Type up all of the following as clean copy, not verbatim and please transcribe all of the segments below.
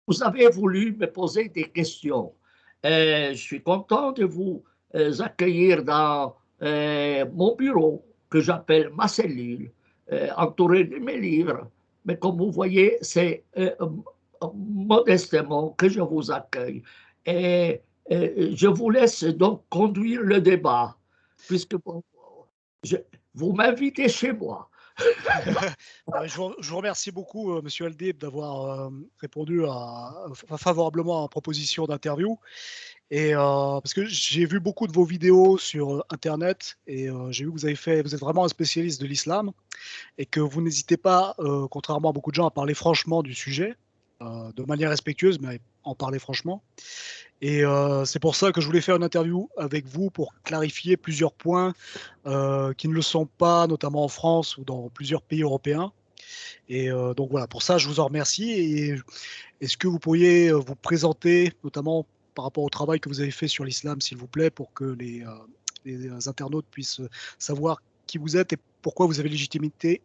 Vous avez voulu me poser des questions. Je suis content de vous accueillir dans mon bureau, que j'appelle ma cellule, entouré de mes livres. Mais comme vous voyez, c'est modestement que je vous accueille. Et je vous laisse donc conduire le débat, puisque je, vous m'invitez chez moi. Non, je vous remercie beaucoup, monsieur Aldib, d'avoir, répondu favorablement à ma proposition d'interview et parce que j'ai vu beaucoup de vos vidéos sur, internet et j'ai vu que vous êtes vraiment un spécialiste de l'islam et que vous n'hésitez pas, contrairement à beaucoup de gens, à parler franchement du sujet, de manière respectueuse, mais en parler franchement. Et c'est pour ça que je voulais faire une interview avec vous pour clarifier plusieurs points, qui ne le sont pas, notamment en France ou dans plusieurs pays européens. Et donc voilà, pour ça, je vous en remercie. Et est-ce que vous pourriez, vous présenter, notamment par rapport au travail que vous avez fait sur l'islam, s'il vous plaît, pour que les internautes puissent, savoir qui vous êtes et pourquoi vous avez légitimité,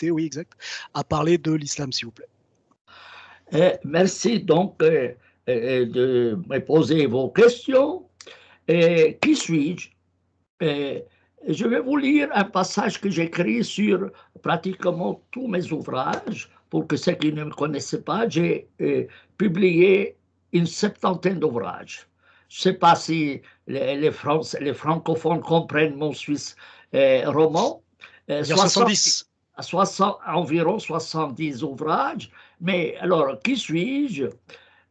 oui, exact, à parler de l'islam, s'il vous plaît? Merci donc de me poser vos questions. Qui suis-je? Euh, je vais vous lire un passage que j'écris sur pratiquement tous mes ouvrages. Pour que ceux qui ne me connaissent pas, j'ai publié une septantaine d'ouvrages. Je ne sais pas si les francophones comprennent mon suisse roman. On va dire 60, 70. 60, environ 70 ouvrages. Mais alors, qui suis-je?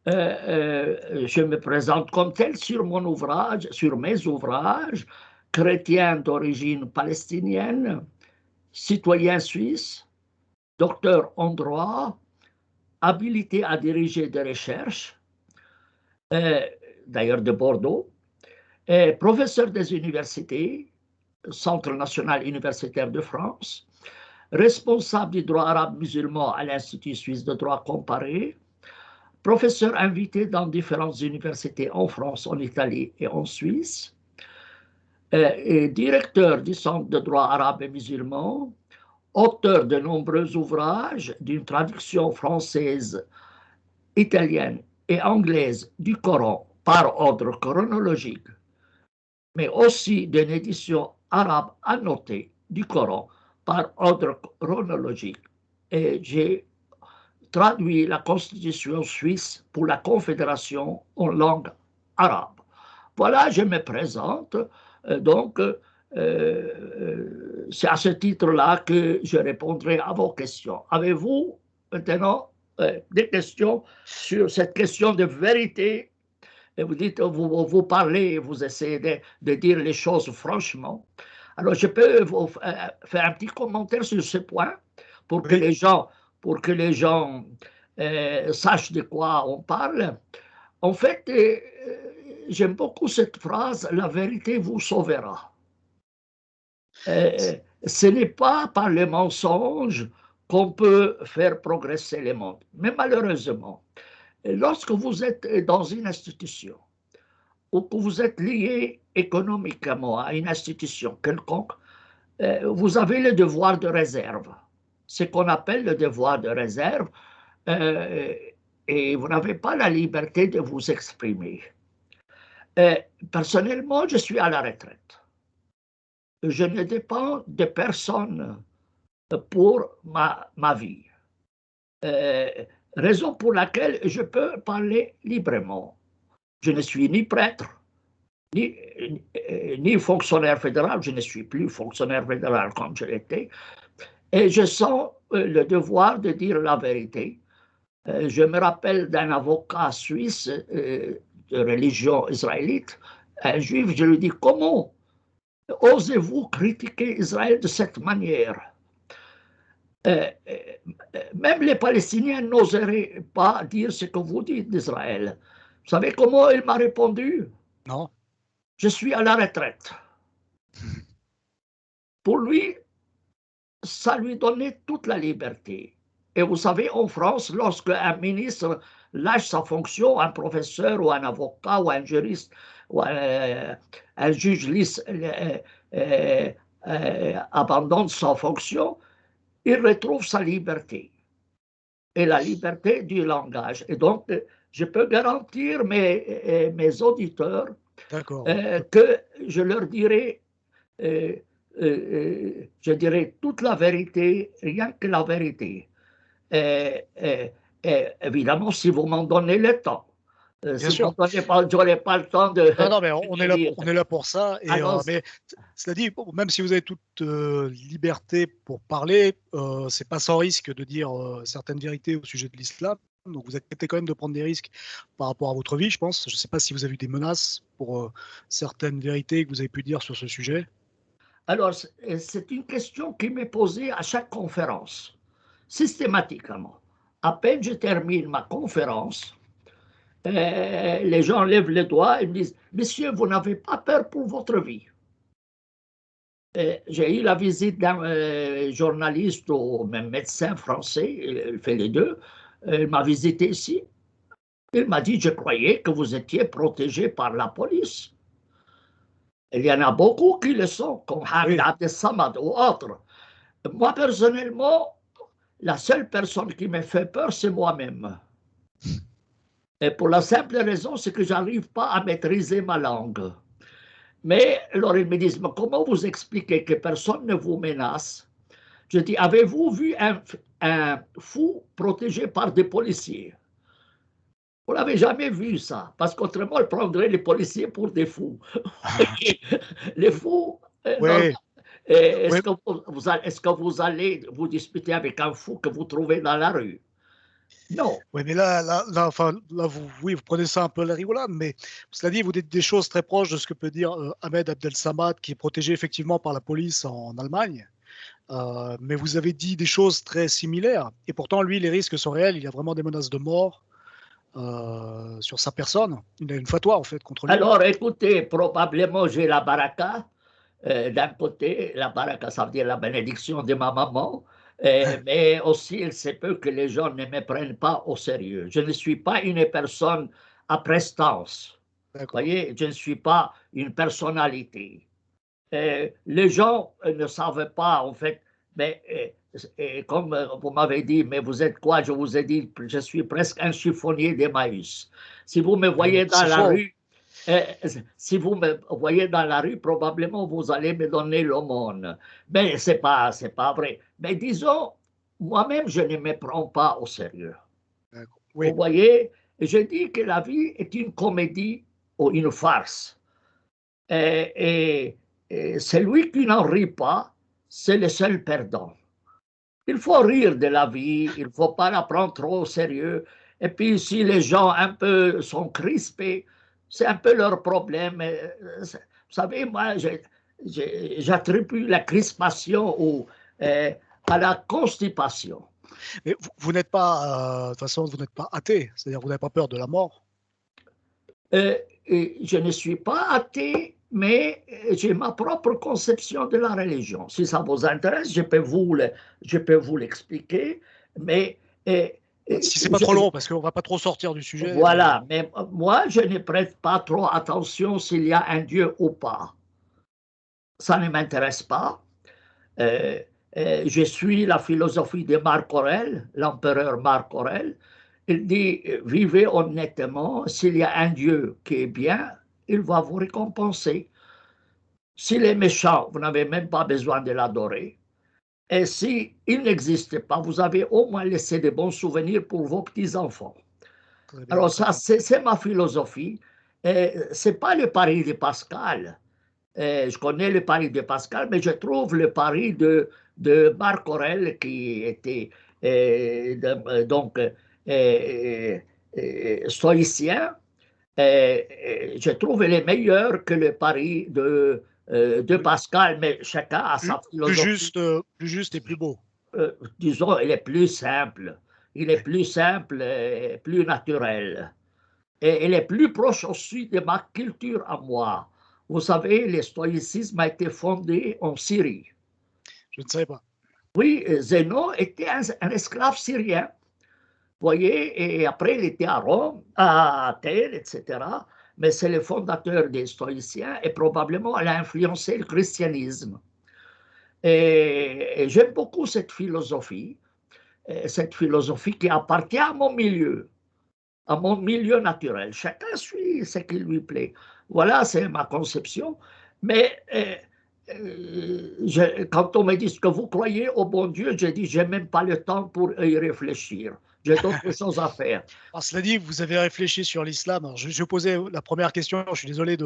Je me présente comme tel sur mon ouvrage, sur mes ouvrages, chrétien d'origine palestinienne, citoyen suisse, docteur en droit, habilité à diriger des recherches, euh, d'ailleurs de Bordeaux, professeur des universités, Centre national universitaire de France, responsable du droit arabe musulman à l'Institut suisse de droit comparé, professeur invité dans différentes universités en France, en Italie et en Suisse, et directeur du Centre de droit arabe et musulman, auteur de nombreux ouvrages d'une traduction française, italienne et anglaise du Coran par ordre chronologique, mais aussi d'une édition arabe annotée du Coran par ordre chronologique. Et j'ai traduit la constitution suisse pour la Confédération en langue arabe. Voilà, je me présente. Donc, c'est à ce titre-là que je répondrai à vos questions. Avez-vous maintenant des questions sur cette question de vérité? Et vous dites, vous parlez, vous essayez de dire les choses franchement. Alors, je peux vous faire un petit commentaire sur ce point pour que Oui. les gens, pour que les gens sachent de quoi on parle. En fait, j'aime beaucoup cette phrase, la vérité vous sauvera. Ce n'est pas par les mensonges qu'on peut faire progresser le monde. Mais malheureusement, lorsque vous êtes dans une institution ou que vous êtes lié économiquement à une institution quelconque, vous avez le devoir de réserve. Ce qu'on appelle le devoir de réserve, euh, et vous n'avez pas la liberté de vous exprimer. Euh, Personnellement, je suis à la retraite. Je ne dépends de personne pour ma vie. Euh, Raison pour laquelle je peux parler librement. Je ne suis ni prêtre, ni, ni fonctionnaire fédéral, je ne suis plus fonctionnaire fédéral comme je l'étais, et je sens le devoir de dire la vérité. Je me rappelle d'un avocat suisse de religion israélite, un juif, je lui dis, comment osez-vous critiquer Israël de cette manière? euh, Même les Palestiniens n'oseraient pas dire ce que vous dites d'Israël. Vous savez comment il m'a répondu? Non? Je suis à la retraite. Pour lui, ça lui donnait toute la liberté. Et vous savez, en France, lorsque un ministre lâche sa fonction, un professeur ou un avocat ou un juriste ou un juge euh, abandonne sa fonction, il retrouve sa liberté. et la liberté du langage. Et donc, je peux garantir mes auditeurs que je leur dirai, je dirai toute la vérité, rien que la vérité. Et évidemment, si vous m'en donnez le temps. Si vous m'en donnez pas, je n'aurai pas le temps de. Non, mais on est là pour ça. Et, mais cela dit, même si vous avez toute liberté pour parler, c'est pas sans risque de dire certaines vérités au sujet de l'islam. Donc vous acceptez quand même de prendre des risques par rapport à votre vie, je pense. Je ne sais pas si vous avez eu des menaces pour certaines vérités que vous avez pu dire sur ce sujet. Alors, c'est une question qui m'est posée à chaque conférence, systématiquement. À peine je termine ma conférence, les gens lèvent les doigts et me disent « Monsieur, vous n'avez pas peur pour votre vie ?» J'ai eu la visite d'un journaliste ou même médecin français, il fait les deux, il m'a visité ici. Il m'a dit « Je croyais que vous étiez protégé par la police. » Il y en a beaucoup qui le sont, comme Hamid Abdel Samad ou autres. Moi, personnellement, la seule personne qui me fait peur, c'est moi-même. Et pour la simple raison, c'est que je n'arrive pas à maîtriser ma langue. Mais alors ils me disent, mais comment vous expliquez que personne ne vous menace? Je dis, avez-vous vu un fou protégé par des policiers? Vous n'avez jamais vu ça, parce qu'autrement, ils prendraient les policiers pour des fous. Les fous, est-ce que vous allez vous disputer avec un fou que vous trouvez dans la rue? Non. Oui, mais vous prenez ça un peu à la rigolade, mais cela dit, vous dites des choses très proches de ce que peut dire Ahmed Abdel Samad, qui est protégé effectivement par la police en Allemagne. Mais vous avez dit des choses très similaires. Et pourtant, lui, les risques sont réels. Il y a vraiment des menaces de mort sur sa personne. Il a une fatwa, en fait, contre lui. Alors, écoutez, probablement, j'ai la baraka. D'un côté, la baraka, ça veut dire la bénédiction de ma maman. Mais aussi, il se peut que les gens ne me prennent pas au sérieux. Je ne suis pas une personne à prestance. Vous voyez, je ne suis pas une personnalité. Les gens ne savent pas, en fait, mais comme vous m'avez dit, mais vous êtes quoi? Je vous ai dit, je suis presque un chiffonnier d'Emmaüs. Si vous me voyez dans la rue, si vous me voyez dans la rue, probablement vous allez me donner l'aumône. Mais c'est pas vrai. Mais disons, moi-même, je ne me prends pas au sérieux. Oui. Vous voyez, je dis que la vie est une comédie ou une farce. Et celui qui n'en rit pas, c'est le seul perdant. Il faut rire de la vie, il ne faut pas la prendre trop au sérieux. Et puis, si les gens un peu sont crispés, c'est un peu leur problème. Vous savez, moi, j'attribue la crispation à la constipation. Mais vous n'êtes pas, de toute façon, vous n'êtes pas athée, c'est-à-dire vous n'avez pas peur de la mort. Je ne suis pas athée, mais j'ai ma propre conception de la religion. Si ça vous intéresse, je peux vous l'expliquer, mais si c'est pas trop long, parce qu'on va pas trop sortir du sujet. Voilà, mais moi, je ne prête pas trop attention s'il y a un Dieu ou pas. Ça ne m'intéresse pas. Je suis la philosophie de Marc Aurèle, l'empereur Marc Aurèle. Il dit, vivez honnêtement, s'il y a un Dieu qui est bien, il va vous récompenser. S'il est méchant, vous n'avez même pas besoin de l'adorer. Et s'il n'existe pas, vous avez au moins laissé de bons souvenirs pour vos petits-enfants. Alors ça, c'est ma philosophie. Ce n'est pas le pari de Pascal. Je connais le pari de Pascal, mais je trouve le pari de Marc Aurèle, qui était stoïcien, je trouve les meilleurs que le pari de Pascal, mais chacun a sa philosophie. Plus juste et plus beau. Disons, il est plus simple. Il est plus simple et plus naturel. Et il est plus proche aussi de ma culture à moi. Vous savez, le stoïcisme a été fondé en Syrie. Je ne savais pas. Oui, Zénon était un esclave syrien. Vous voyez, et après, il était à Rome, à Athènes, etc. Mais c'est le fondateur des stoïciens et probablement elle a influencé le christianisme. Et j'aime beaucoup cette philosophie. cette philosophie qui appartient à mon milieu naturel. Chacun suit ce qui lui plaît. Voilà, c'est ma conception. Mais quand on me dit ce que vous croyez au bon Dieu, j'ai dit, j'ai même pas le temps pour y réfléchir. J'ai d'autres choses à faire. Alors, cela dit, vous avez réfléchi sur l'islam. Je posais la première question, je suis désolé,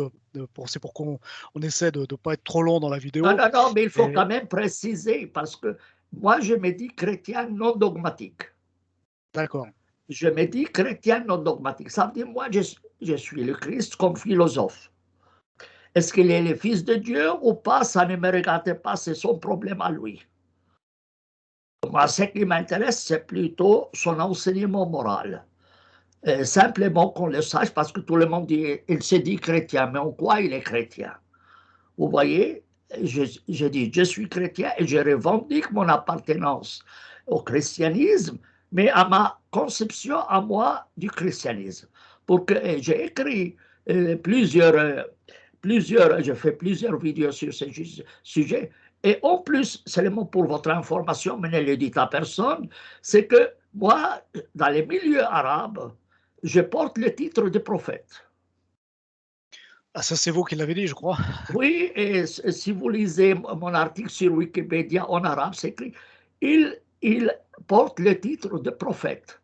c'est pour qu'on essaie de ne pas être trop long dans la Non, vidéo. non, non, mais il faut Et... quand même préciser, parce que moi, je me dis chrétien non dogmatique. D'accord. Je me dis chrétien non dogmatique. Ça veut dire, moi, je suis le Christ comme philosophe. Est-ce qu'il est le Fils de Dieu ou pas? Ça ne me regarde pas, c'est son problème à lui. Moi, ce qui m'intéresse, c'est plutôt son enseignement moral. Simplement qu'on le sache, parce que tout le monde dit, il se dit chrétien, mais en quoi il est chrétien? Vous voyez, je dis, je suis chrétien et je revendique mon appartenance au christianisme, mais à ma conception à moi du christianisme. Pour que j'ai écrit j'ai fait plusieurs vidéos sur ce sujet. Et en plus, seulement pour votre information, mais ne le dites à personne, c'est que moi, dans les milieux arabes, je porte le titre de prophète. Ah, ça, c'est vous qui l'avez dit, je crois. Oui, et si vous lisez mon article sur Wikipédia en arabe, c'est écrit, il porte le titre de prophète.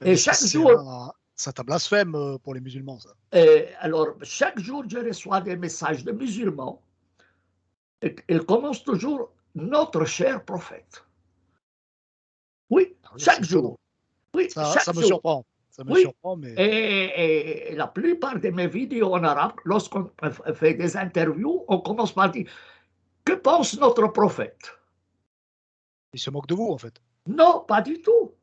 Et chaque jour, c'est un blasphème pour les musulmans, ça. Alors, chaque jour, je reçois des messages de musulmans. Ils commencent toujours notre cher prophète. Oui, chaque jour. Oui, ça chaque me jour. surprend. Ça me surprend, mais... Et la plupart de mes vidéos en arabe, lorsqu'on fait des interviews, on commence par dire que pense notre prophète? Ils se moquent de vous, en fait. Non, pas du tout.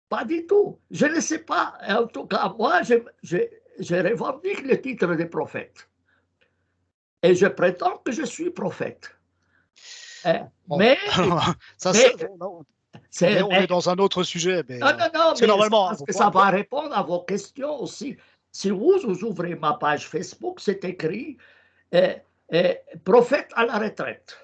Pas du tout. Je ne sais pas. En tout cas, moi, je revendique le titre de prophète. Et je prétends que je suis prophète. Bon. Mais, on est dans un autre sujet. Mais, non, non, mais normalement, parce que ça va répondre à vos questions aussi. Si vous ouvrez ma page Facebook, c'est écrit prophète à la retraite.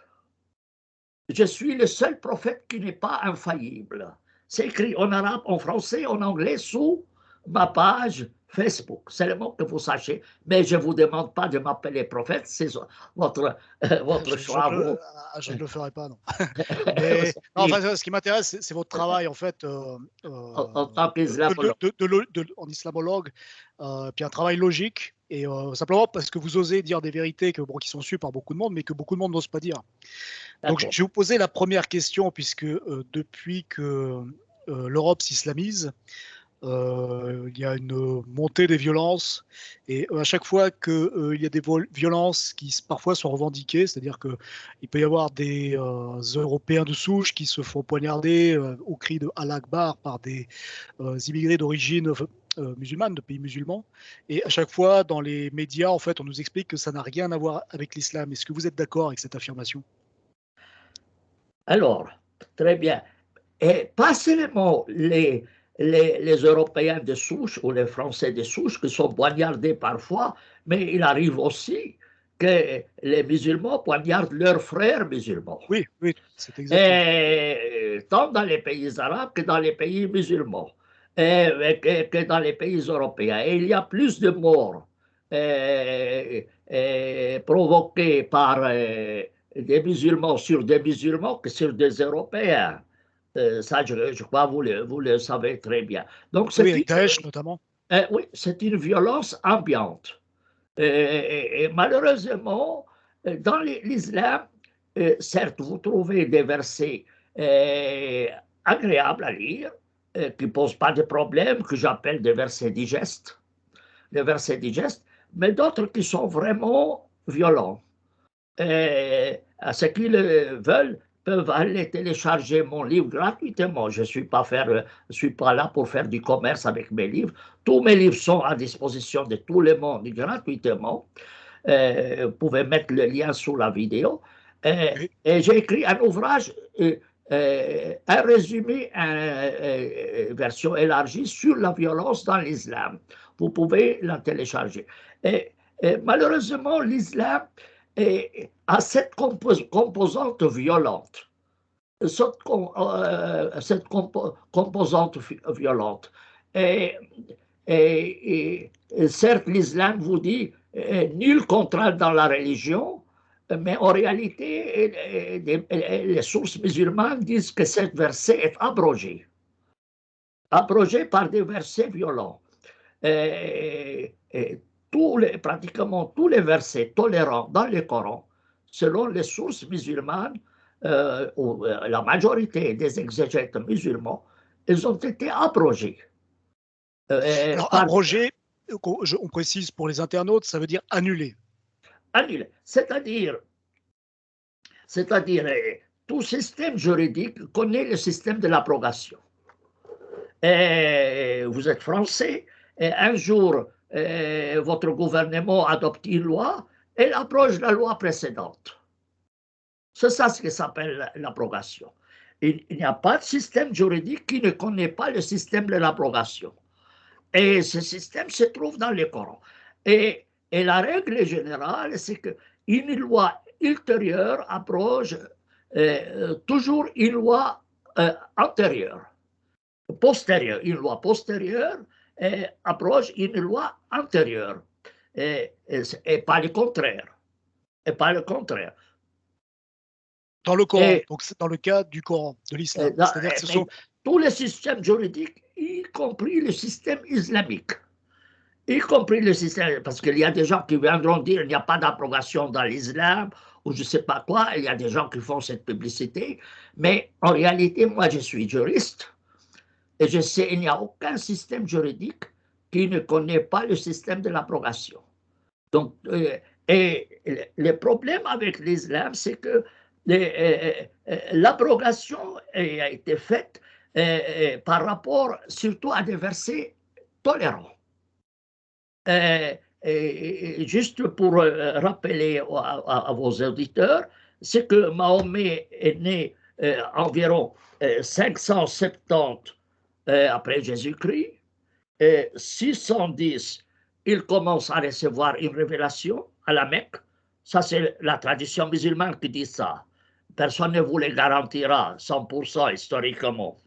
Je suis le seul prophète qui n'est pas infaillible. C'est écrit en arabe, en français, en anglais, sous ma page Facebook. C'est le mot que vous sachiez. Mais je ne vous demande pas de m'appeler prophète, c'est votre choix à vous. Je ne le ferai pas, non. Mais, non, enfin, ce qui m'intéresse, c'est votre travail, en fait, en tant qu'islamologue. En islamologue, puis un travail logique, et simplement parce que vous osez dire des vérités qui sont sues par beaucoup de monde, mais que beaucoup de monde n'ose pas dire. Donc, je vais vous poser la première question, puisque depuis que l'Europe s'islamise, il y a une montée des violences, et à chaque fois qu'il y a des violences qui parfois sont revendiquées, c'est-à-dire qu'il peut y avoir des Européens de souche qui se font poignarder au cri de Allah Akbar par des immigrés d'origine musulmane, de pays musulmans, et à chaque fois dans les médias, en fait, on nous explique que ça n'a rien à voir avec l'islam. Est-ce que vous êtes d'accord avec cette affirmation? Alors, très bien. Et pas seulement les Européens de souche ou les Français de souche qui sont poignardés parfois, mais il arrive aussi que les musulmans poignardent leurs frères musulmans. Oui, c'est exactement. Tant dans les pays arabes que dans les pays musulmans, que dans les pays européens. Et il y a plus de morts provoquées par des musulmans sur des musulmans que sur des Européens. Ça, je crois, vous le savez très bien. Donc, avec Daesh notamment. Oui, c'est une violence ambiante. Et malheureusement, dans l'islam, certes, vous trouvez des versets agréables à lire, qui ne posent pas de problème, que j'appelle des versets digestes, mais d'autres qui sont vraiment violents. À ce qu'ils veulent, peuvent aller télécharger mon livre gratuitement. Je ne suis pas là pour faire du commerce avec mes livres. Tous mes livres sont à disposition de tout le monde gratuitement. Vous pouvez mettre le lien sous la vidéo. Et j'ai écrit un ouvrage, un résumé, une version élargie sur la violence dans l'islam. Vous pouvez la télécharger. Et malheureusement, l'islam a cette composante violente. cette composante violente. Et, et certes, l'islam vous dit nul contrainte dans la religion, mais en réalité, les sources musulmanes disent que ce verset est abrogé par des versets violents. Et pratiquement tous les versets tolérants dans le Coran, selon les sources musulmanes, ou la majorité des exégètes musulmans, ils ont été abrogés. Alors, abrogé, on précise pour les internautes, ça veut dire annulé. Annulé. C'est-à-dire, tout système juridique connaît le système de l'abrogation. Vous êtes français, et un jour, votre gouvernement adopte une loi, elle abroge la loi précédente. C'est ça ce qui s'appelle l'abrogation. Il n'y a pas de système juridique qui ne connaît pas le système de l'abrogation. Et ce système se trouve dans le Coran. Et la règle générale, c'est qu'une loi ultérieure abroge toujours une loi antérieure. Postérieure, une loi postérieure abroge une loi antérieure, et pas le contraire. Et pas le contraire. Dans le Coran, donc c'est dans le cas du Coran, de l'islam. C'est-à-dire que ce sont tous les systèmes juridiques, y compris le système islamique, y compris le système, parce qu'il y a des gens qui viendront dire qu'il n'y a pas d'abrogation dans l'islam, ou je ne sais pas quoi, il y a des gens qui font cette publicité, mais en réalité, moi je suis juriste, et je sais qu'il n'y a aucun système juridique qui ne connaît pas le système de l'abrogation. Donc, et le problème avec l'islam, c'est que l'abrogation a été faite par rapport surtout à des versets tolérants. Juste pour rappeler à vos auditeurs, c'est que Mahomet est né environ 570 après Jésus-Christ, 610, il commence à recevoir une révélation à la Mecque. Ça, c'est la tradition musulmane qui dit ça. Personne ne vous le garantira 100% historiquement.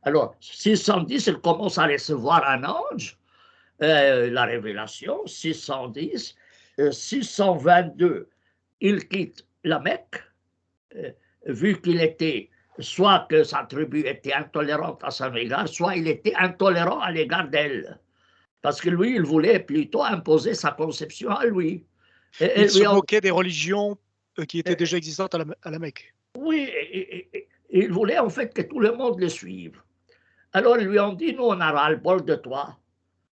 Alors, 610, il commence à recevoir un ange, la révélation, 610. 622, il quitte la Mecque, vu qu'il était, soit que sa tribu était intolérante à son égard, soit il était intolérant à l'égard d'elle. Parce que lui, il voulait plutôt imposer sa conception à lui. il se moquait des religions qui étaient déjà existantes à la Mecque. Oui, il voulait en fait que tout le monde le suive. Alors ils lui ont dit, nous on a ras-le-bol de toi.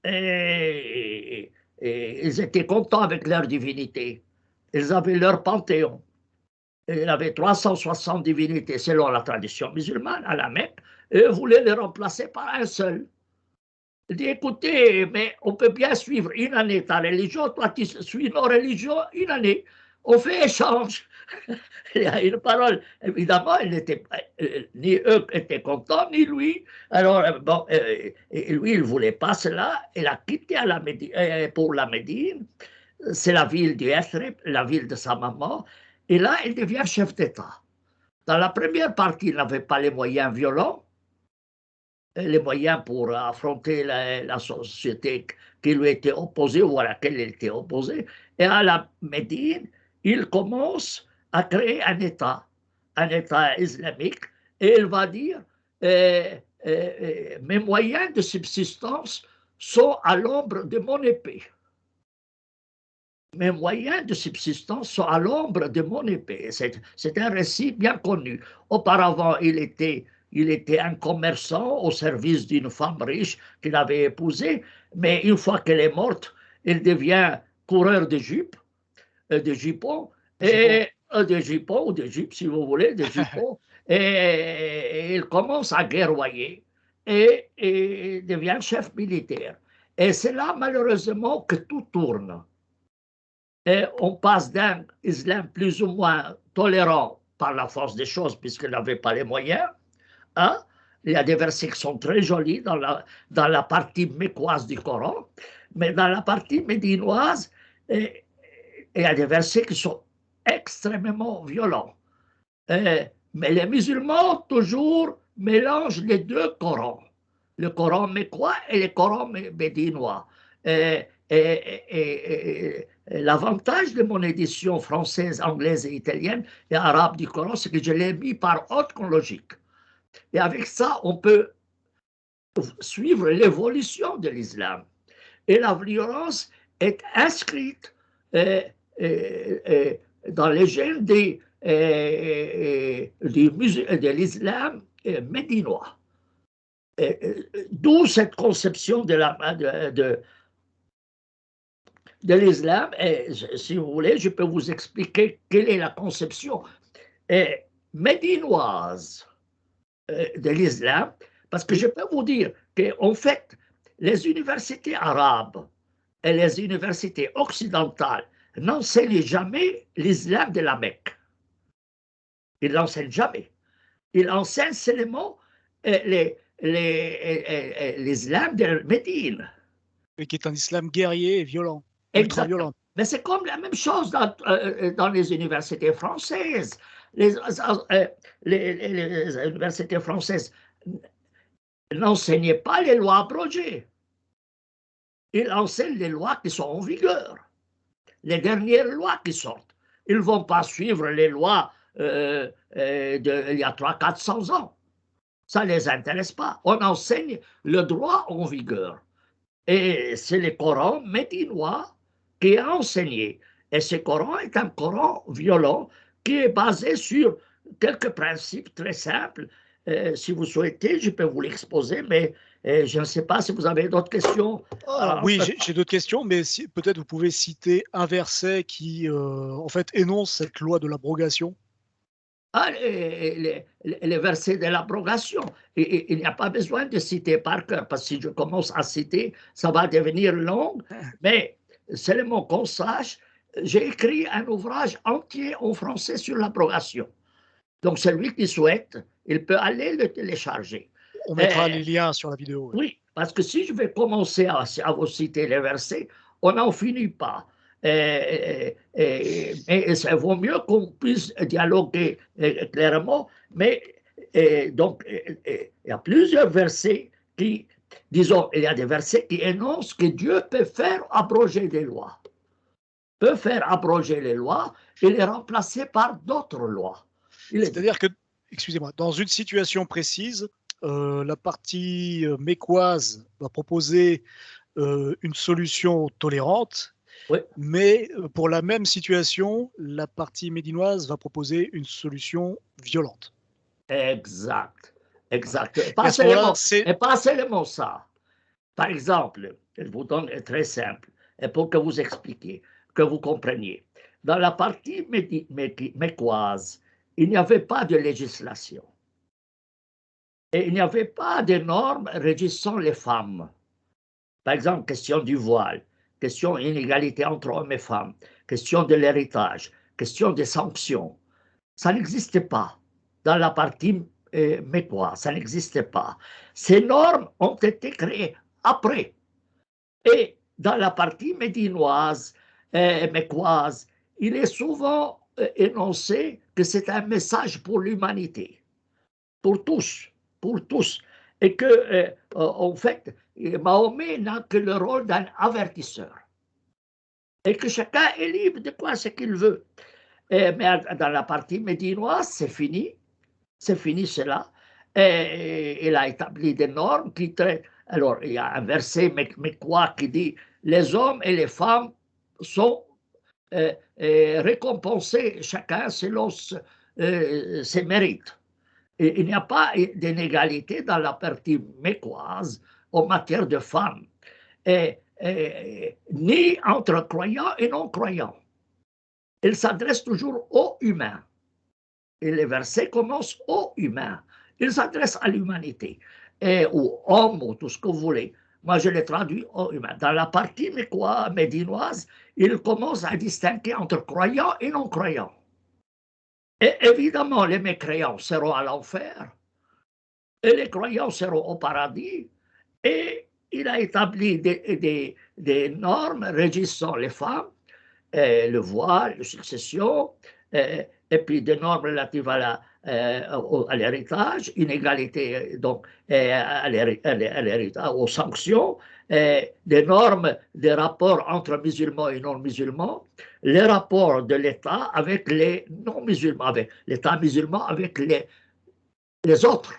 Et ils étaient contents avec leur divinité. Ils avaient leur panthéon. Il avait 360 divinités selon la tradition musulmane à la Mecque, et eux voulaient les remplacer par un seul. Il dit, écoutez, mais on peut bien suivre une année ta religion, toi tu suis nos religions une année. On fait échange. Il y a une parole. Évidemment, ni eux étaient contents, ni lui. Alors, bon, lui, il ne voulait pas cela. Il a quitté pour la Médine. C'est la ville du Yathrib, la ville de sa maman. Et là, il devient chef d'État. Dans la première partie, il n'avait pas les moyens violents, les moyens pour affronter la société qui lui était opposée ou à laquelle il était opposé. Et à la Médine, il commence à créer un État islamique, et il va dire mes moyens de subsistance sont à l'ombre de mon épée. Mes moyens de subsistance sont à l'ombre de mon épée. C'est un récit bien connu. Auparavant, il était un commerçant au service d'une femme riche qu'il avait épousée, mais une fois qu'elle est morte, il devient coureur de jupes, de jupons, de jupons ou de jupes, si vous voulez, de jupons, et il commence à guerroyer et devient chef militaire. Et c'est là, malheureusement, que tout tourne. Et on passe d'un islam plus ou moins tolérant par la force des choses, puisqu'il n'avait pas les moyens. Hein? Il y a des versets qui sont très jolis dans la partie mécoise du Coran, mais dans la partie médinoise, il y a des versets qui sont extrêmement violents. Mais les musulmans, toujours, mélangent les deux Corans, le Coran mécois et le Coran bédinois. L'avantage de mon édition française, anglaise et italienne et arabe du Coran, c'est que je l'ai mis par ordre chronologique. Et avec ça, on peut suivre l'évolution de l'islam. Et la violence est inscrite dans les gènes de l'islam médinois. D'où cette conception de l'islam. Et si vous voulez, je peux vous expliquer quelle est la conception médinoise de l'islam, parce que je peux vous dire qu'en fait, les universités arabes et les universités occidentales n'enseignent jamais l'islam de la Mecque. Ils ne l'enseignent jamais. Ils enseignent seulement l'islam de Médine. Et qui est un islam guerrier et violent. Exactement. Mais c'est comme la même chose dans les universités françaises. Les universités françaises n'enseignaient pas les lois abrogées. Ils enseignent les lois qui sont en vigueur, les dernières lois qui sortent. Ils ne vont pas suivre les lois d'il y a 300-400 ans. Ça ne les intéresse pas. On enseigne le droit en vigueur. Et c'est le Coran médinois qui est enseigné. Et ce Coran est un Coran violent qui est basé sur quelques principes très simples. Si vous souhaitez, je peux vous l'exposer, mais je ne sais pas si vous avez d'autres questions. Alors, oui, j'ai d'autres questions, mais peut-être vous pouvez citer un verset qui, en fait, énonce cette loi de l'abrogation. Les versets de l'abrogation. Il n'y a pas besoin de citer par cœur, parce que si je commence à citer, ça va devenir long, mais seulement qu'on sache, j'ai écrit un ouvrage entier en français sur l'abrogation. Donc, celui qui souhaite, il peut aller le télécharger. On mettra les liens sur la vidéo. Oui, parce que si je vais commencer à vous citer les versets, on n'en finit pas. Mais ça vaut mieux qu'on puisse dialoguer clairement. Mais donc, il y a plusieurs versets qui, disons, il y a des versets qui énoncent que Dieu peut faire abroger des lois, peut faire abroger les lois et les remplacer par d'autres lois. C'est-à-dire que, excusez-moi, dans une situation précise, la partie mécoise va proposer une solution tolérante, oui. Mais pour la même situation, la partie médinoise va proposer une solution violente. Exact, exact. Pas seulement ça. Par exemple, je vous donne très simple, et pour que vous expliquiez, que vous compreniez. Dans la partie mécoise, il n'y avait pas de législation. Et il n'y avait pas de normes régissant les femmes. Par exemple, question du voile, question d'inégalité entre hommes et femmes, question de l'héritage, question des sanctions. Ça n'existait pas dans la partie mécoise, ça n'existait pas. Ces normes ont été créées après. Et dans la partie médinoise, mécoise, il est souvent énoncé que c'est un message pour l'humanité, pour tous, et que, en fait, Mahomet n'a que le rôle d'un avertisseur, et que chacun est libre de quoi ce qu'il veut. Mais dans la partie médinoise, c'est fini cela. Et il a établi des normes qui traitent. Alors, il y a un verset mécois qui dit les hommes et les femmes sont récompensés chacun selon ses mérites. Et il n'y a pas d'inégalité dans la partie mécoise en matière de femmes, ni entre croyants et non-croyants. Il s'adresse toujours aux humains. Et les versets commencent aux humains. Ils s'adressent à l'humanité, aux hommes, ou tout ce que vous voulez. Moi, je les traduis aux humains. Dans la partie médinoise, il commence à distinguer entre croyants et non-croyants. Et évidemment, les mécréants seront à l'enfer, et les croyants seront au paradis, et il a établi des normes régissant les femmes, le voile, la succession, et puis des normes relatives à l'héritage, inégalité donc à l'héritage, aux sanctions, des normes, des rapports entre musulmans et non-musulmans, les rapports de l'État avec les non-musulmans, avec l'État musulman avec les autres.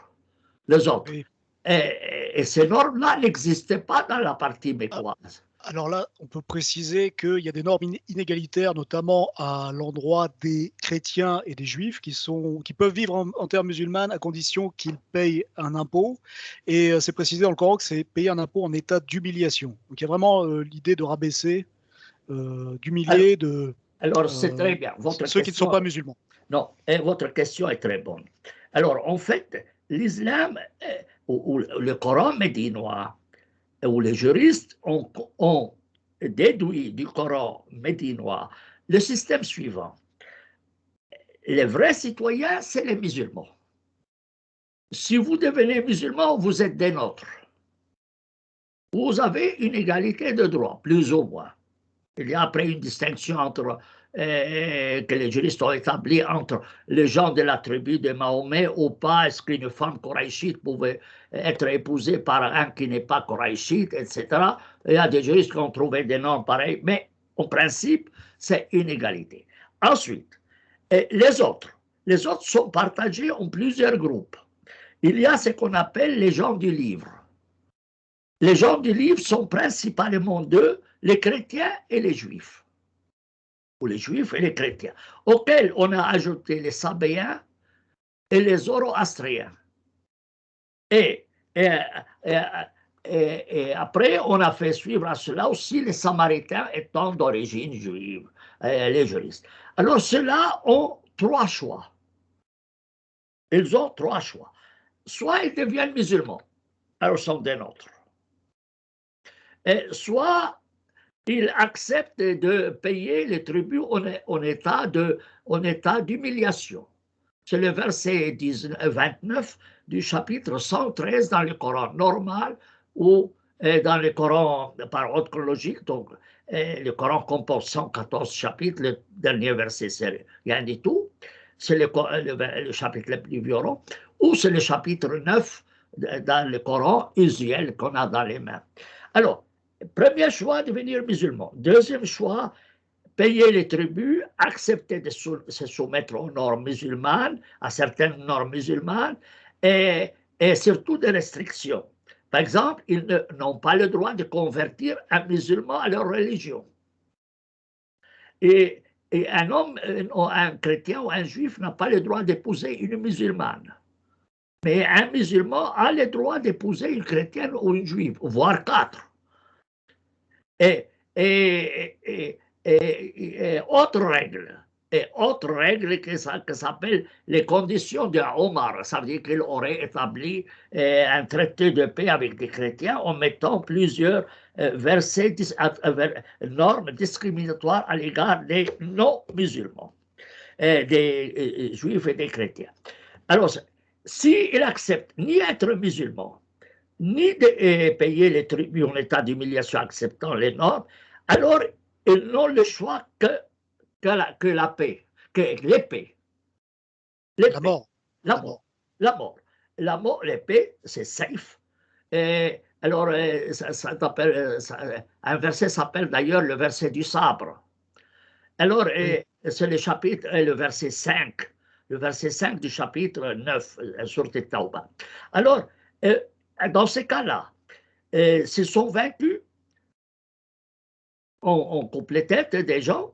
Les autres. Oui. Et ces normes-là n'existaient pas dans la partie mécoise. Alors là, on peut préciser qu'il y a des normes inégalitaires, notamment à l'endroit des chrétiens et des juifs qui peuvent vivre en terre musulmane à condition qu'ils payent un impôt. Et c'est précisé dans le Coran que c'est payer un impôt en état d'humiliation. Donc il y a vraiment l'idée de rabaisser, d'humilier alors c'est très bien. Ceux qui ne sont pas musulmans. Non, et votre question est très bonne. Alors en fait, l'islam ou le Coran médinois, où les juristes ont déduit du Coran médinois le système suivant. Les vrais citoyens, c'est les musulmans. Si vous devenez musulman, vous êtes des nôtres. Vous avez une égalité de droit, plus ou moins. Il y a après une distinction entre, que les juristes ont établie entre les gens de la tribu de Mahomet ou pas, est-ce qu'une femme koraïchite pouvait être épousée par un qui n'est pas koraïchite, etc. Il y a des juristes qui ont trouvé des normes pareilles, mais en principe, c'est une égalité. Ensuite, les autres sont partagés en plusieurs groupes. Il y a ce qu'on appelle les gens du livre. Les gens du livre sont principalement deux, les chrétiens et les juifs, ou les juifs et les chrétiens, auxquels on a ajouté les sabéens et les zoroastriens. Et après, on a fait suivre à cela aussi les samaritains étant d'origine juive, les juristes. Alors, ceux-là ont trois choix. Ils ont trois choix. Soit ils deviennent musulmans, alors sont des nôtres. Soit ils acceptent de payer les tribus en état d'humiliation. C'est le verset 29 du chapitre 113 dans le Coran normal ou dans le Coran par ordre chronologique. Donc, le Coran comporte 114 chapitres, le dernier verset, c'est rien du tout. C'est le chapitre le plus violent. Ou c'est le chapitre 9 dans le Coran usuel qu'on a dans les mains. Alors, premier choix, devenir musulman. Deuxième choix, payer les tribus, accepter de se soumettre aux normes musulmanes, à certaines normes musulmanes, et surtout des restrictions. Par exemple, ils n'ont pas le droit de convertir un musulman à leur religion. Et un homme, un chrétien ou un juif n'a pas le droit d'épouser une musulmane. Mais un musulman a le droit d'épouser une chrétienne ou une juive, voire quatre. Et autre règle qui s'appelle les conditions de Omar. Ça veut dire qu'il aurait établi un traité de paix avec des chrétiens en mettant plusieurs versets, normes discriminatoires à l'égard des non-musulmans, des juifs et des chrétiens. Alors, s'il accepte ni être musulman, ni de payer les tribus en état d'humiliation acceptant les normes, alors ils n'ont le choix que la paix, que l'épée. La mort. La mort, l'épée, c'est safe. Et alors, un verset s'appelle d'ailleurs le verset du sabre. Alors, oui. C'est le chapitre, le verset 5. Le verset 5 du chapitre 9, sur Tawbah. Alors, dans ces cas-là, s'ils sont vaincus, on complète des gens,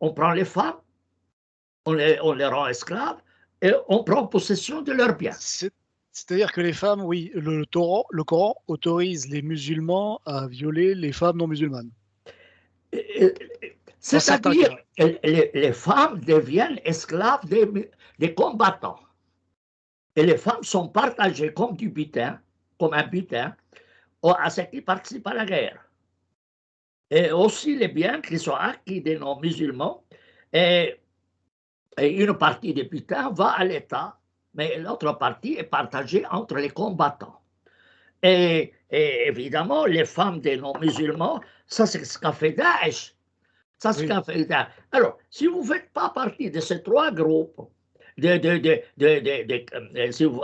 on prend les femmes, on les rend esclaves, et on prend possession de leurs biens. C'est-à-dire que les femmes, oui, le Coran autorise les musulmans à violer les femmes non musulmanes. C'est-à-dire que les femmes deviennent esclaves des combattants. Et les femmes sont partagées comme du butin, comme un butin, à ceux qui participent à la guerre. Et aussi les biens qui sont acquis des non-musulmans, et une partie des butins va à l'État, mais l'autre partie est partagée entre les combattants. Et évidemment, les femmes des non-musulmans, ça c'est ce qu'a fait Daesh. Ça, c'est qu'un fait. Alors, si vous ne faites pas partie de ces trois groupes, si vous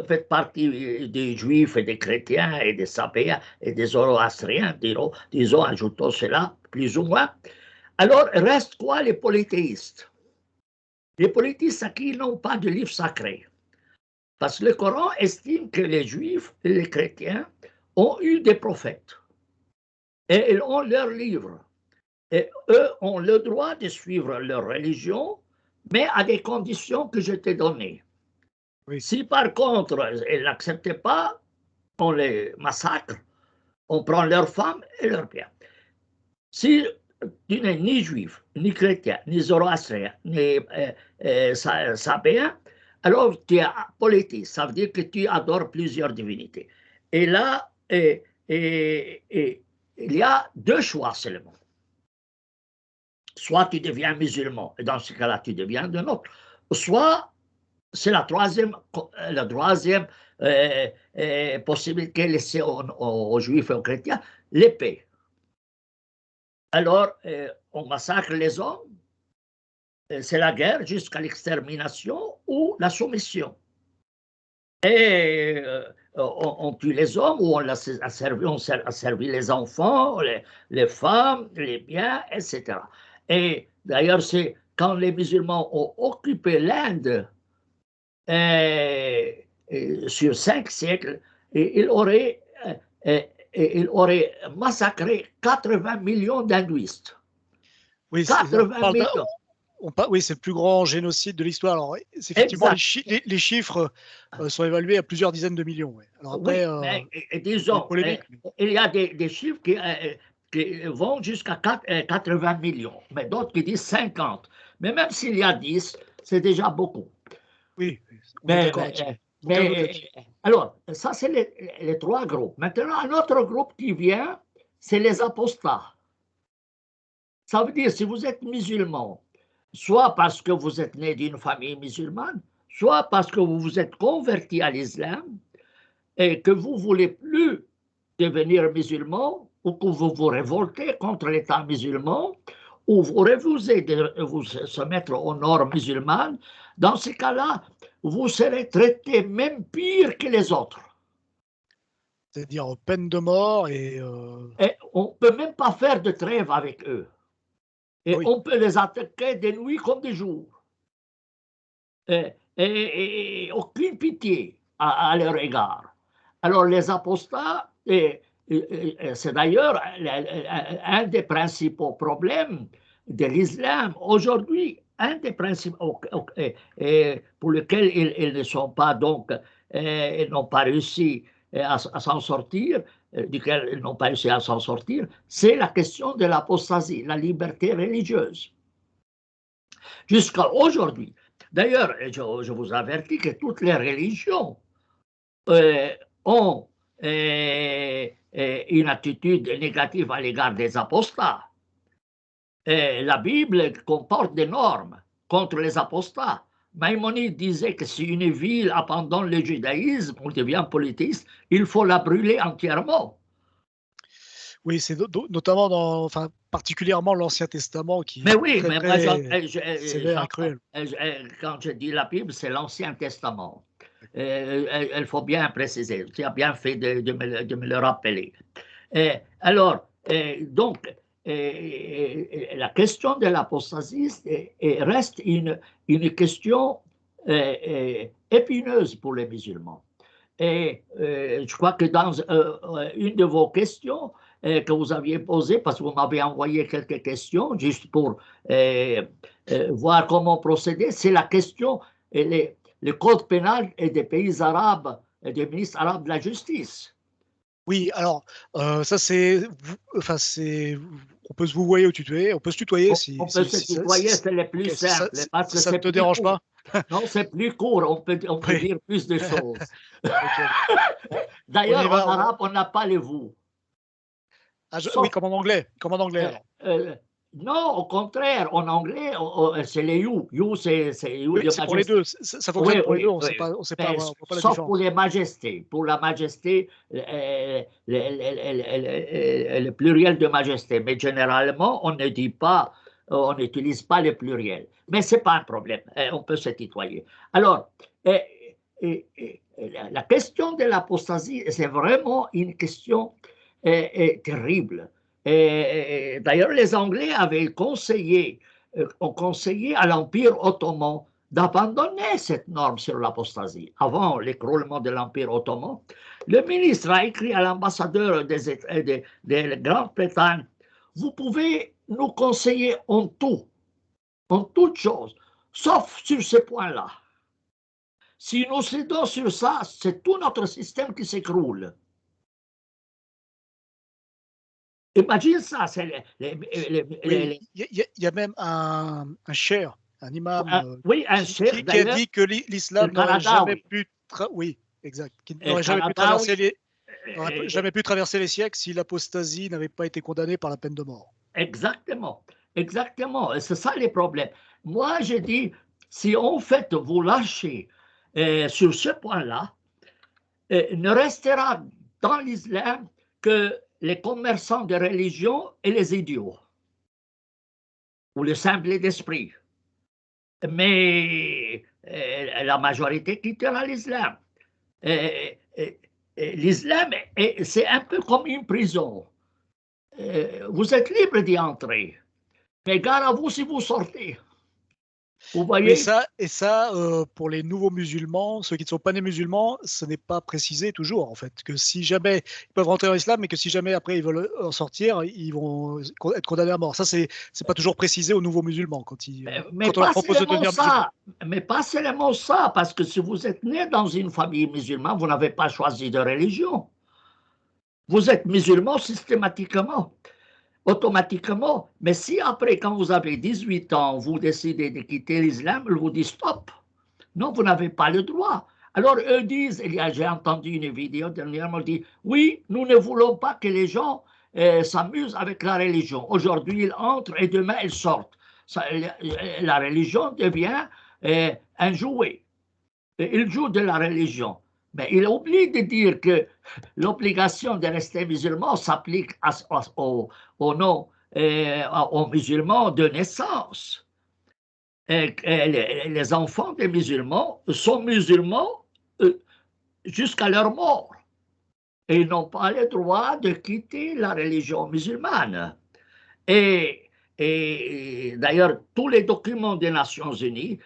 faites partie des juifs et des chrétiens et des sabéens et des zoroastriens, disons, ajoutons cela, plus ou moins, alors reste quoi les polythéistes? Les polythéistes, c'est qui n'ont pas de livre sacré. Parce que le Coran estime que les juifs et les chrétiens ont eu des prophètes. Et ils ont leurs livres. Et eux ont le droit de suivre leur religion, mais à des conditions que je t'ai données. Oui. Si par contre, ils n'acceptent pas, on les massacre, on prend leurs femmes et leurs biens. Si tu n'es ni juif, ni chrétien, ni zoroastrien, ni sabéen, alors tu es polythéiste, ça veut dire que tu adores plusieurs divinités. Et là, il y a deux choix seulement. Soit tu deviens musulman, et dans ce cas-là, tu deviens d'un autre. Soit c'est la troisième possibilité laissée aux juifs et aux chrétiens, l'épée. Alors, on massacre les hommes, c'est la guerre jusqu'à l'extermination ou la soumission. Et on tue les hommes ou on a servi les enfants, les femmes, les biens, etc. Et d'ailleurs, c'est quand les musulmans ont occupé l'Inde sur 5 siècles, ils auraient massacré 80 millions d'hindouistes. Oui, 80 millions. Oui, c'est le plus grand génocide de l'histoire. Alors, effectivement, les chiffres sont évalués à plusieurs dizaines de millions. Ouais. Alors après, oui, disons, il y a des chiffres qui vont jusqu'à 80 millions, mais d'autres qui disent 50. Mais même s'il y a 10, c'est déjà beaucoup. Oui, d'accord. Alors, ça, c'est les trois groupes. Maintenant, un autre groupe qui vient, c'est les apostats. Ça veut dire, si vous êtes musulman, soit parce que vous êtes né d'une famille musulmane, soit parce que vous vous êtes converti à l'islam et que vous ne voulez plus devenir musulman ou que vous vous révoltez contre l'État musulman ou vous refusez de vous se mettre aux normes musulmanes, dans ce cas-là, vous serez traité même pire que les autres. C'est-à-dire peine de mort et on ne peut même pas faire de trêve avec eux. Et on peut les attaquer de nuit comme de jour. Et aucune pitié à leur égard. Alors les apostats, c'est d'ailleurs un des principaux problèmes de l'islam aujourd'hui, un des principaux pour lesquels ils ne sont pas donc, ils n'ont pas réussi à s'en sortir, duquel ils n'ont pas réussi à s'en sortir, c'est la question de l'apostasie, la liberté religieuse. Jusqu'à aujourd'hui. D'ailleurs, je vous avertis que toutes les religions ont une attitude négative à l'égard des apostats. La Bible comporte des normes contre les apostats. Maïmonide disait que si une ville abandonne le judaïsme ou devient polythéiste, il faut la brûler entièrement. Oui, c'est notamment particulièrement l'Ancien Testament qui mais oui, très, mais très moi, sévère et cruel. Quand je dis la Bible, c'est l'Ancien Testament. Il faut bien préciser. Tu as bien fait de me le rappeler. Alors, donc, la question de l'apostasie reste une question épineuse pour les musulmans. Et je crois que dans une de vos questions que vous aviez posées, parce que vous m'avez envoyé quelques questions juste pour voir comment procéder, c'est la question, le code pénal des pays arabes et des ministres arabes de la justice. Oui, alors, ça c'est, on peut se vouvoyer ou tutoyer, on peut se tutoyer on peut se tutoyer, c'est le plus simple. Parce que ça ne te dérange pas? Non, c'est plus court, on peut dire plus de choses. D'ailleurs, en arabe, on n'a pas les vous. Oui, comme en anglais. Alors. Non, au contraire, en anglais, c'est les you. You, c'est you Oui, de c'est pour les majesté. deux. Ça fonctionne Oui, pour les deux. oui, On sait oui. pas, on sait pas, Mais on voit pas la sauf pour différence. les majestés. Pour la majesté, le pluriel de majesté. Mais généralement, on ne dit pas, on n'utilise pas le pluriel. Mais ce n'est pas un problème. On peut se tutoyer. Alors, la question de l'apostasie, c'est vraiment une question terrible. D'ailleurs, les Anglais avaient ont conseillé à l'Empire ottoman d'abandonner cette norme sur l'apostasie. Avant l'écroulement de l'Empire ottoman, le ministre a écrit à l'ambassadeur de Grande-Bretagne, vous pouvez nous conseiller en toute chose, sauf sur ce point-là. Si nous cédons sur ça, c'est tout notre système qui s'écroule. Imagine ça, c'est Oui, il y a même un cher, un imam, oui, un chef qui a d'ailleurs, dit que le l'islam n'aurait Canada, jamais oui. pu, oui, exact, qu'il Le n'aurait jamais pu Canada, oui. traverser jamais pu traverser les siècles si l'apostasie n'avait pas été condamnée par la peine de mort. Exactement, exactement. C'est ça les problèmes. Moi, je dis, si en fait vous lâchez sur ce point-là, ne restera dans l'islam que les commerçants de religion et les idiots, ou les simples d'esprit. Mais la majorité quittera l'islam. L'islam, c'est un peu comme une prison. Vous êtes libre d'y entrer, mais gare à vous si vous sortez. Vous Oui, voyez? pour les nouveaux musulmans, ceux qui ne sont pas nés musulmans, ce n'est pas précisé toujours, en fait, que si jamais ils peuvent rentrer dans l'islam, mais que si jamais après ils veulent en sortir, ils vont être condamnés à mort. Ça, c'est pas toujours précisé aux nouveaux musulmans Mais quand on leur pas propose de seulement devenir musulmans. ça, mais pas seulement ça, parce que si vous êtes né dans une famille musulmane, vous n'avez pas choisi de religion. Vous êtes musulman systématiquement, automatiquement. Mais si après, quand vous avez 18 ans, vous décidez de quitter l'islam, ils vous disent stop. Non, vous n'avez pas le droit. Alors eux disent, j'ai entendu une vidéo dernièrement, dit, oui, nous ne voulons pas que les gens s'amusent avec la religion. Aujourd'hui, ils entrent et demain, ils sortent. La religion devient un jouet. Ils jouent de la religion. Mais il oublie de dire que l'obligation de rester musulman s'applique aux musulmans de naissance. Les enfants des musulmans sont musulmans jusqu'à leur mort. Et ils n'ont pas le droit de quitter la religion musulmane. Et, d'ailleurs, tous les documents des Nations Unies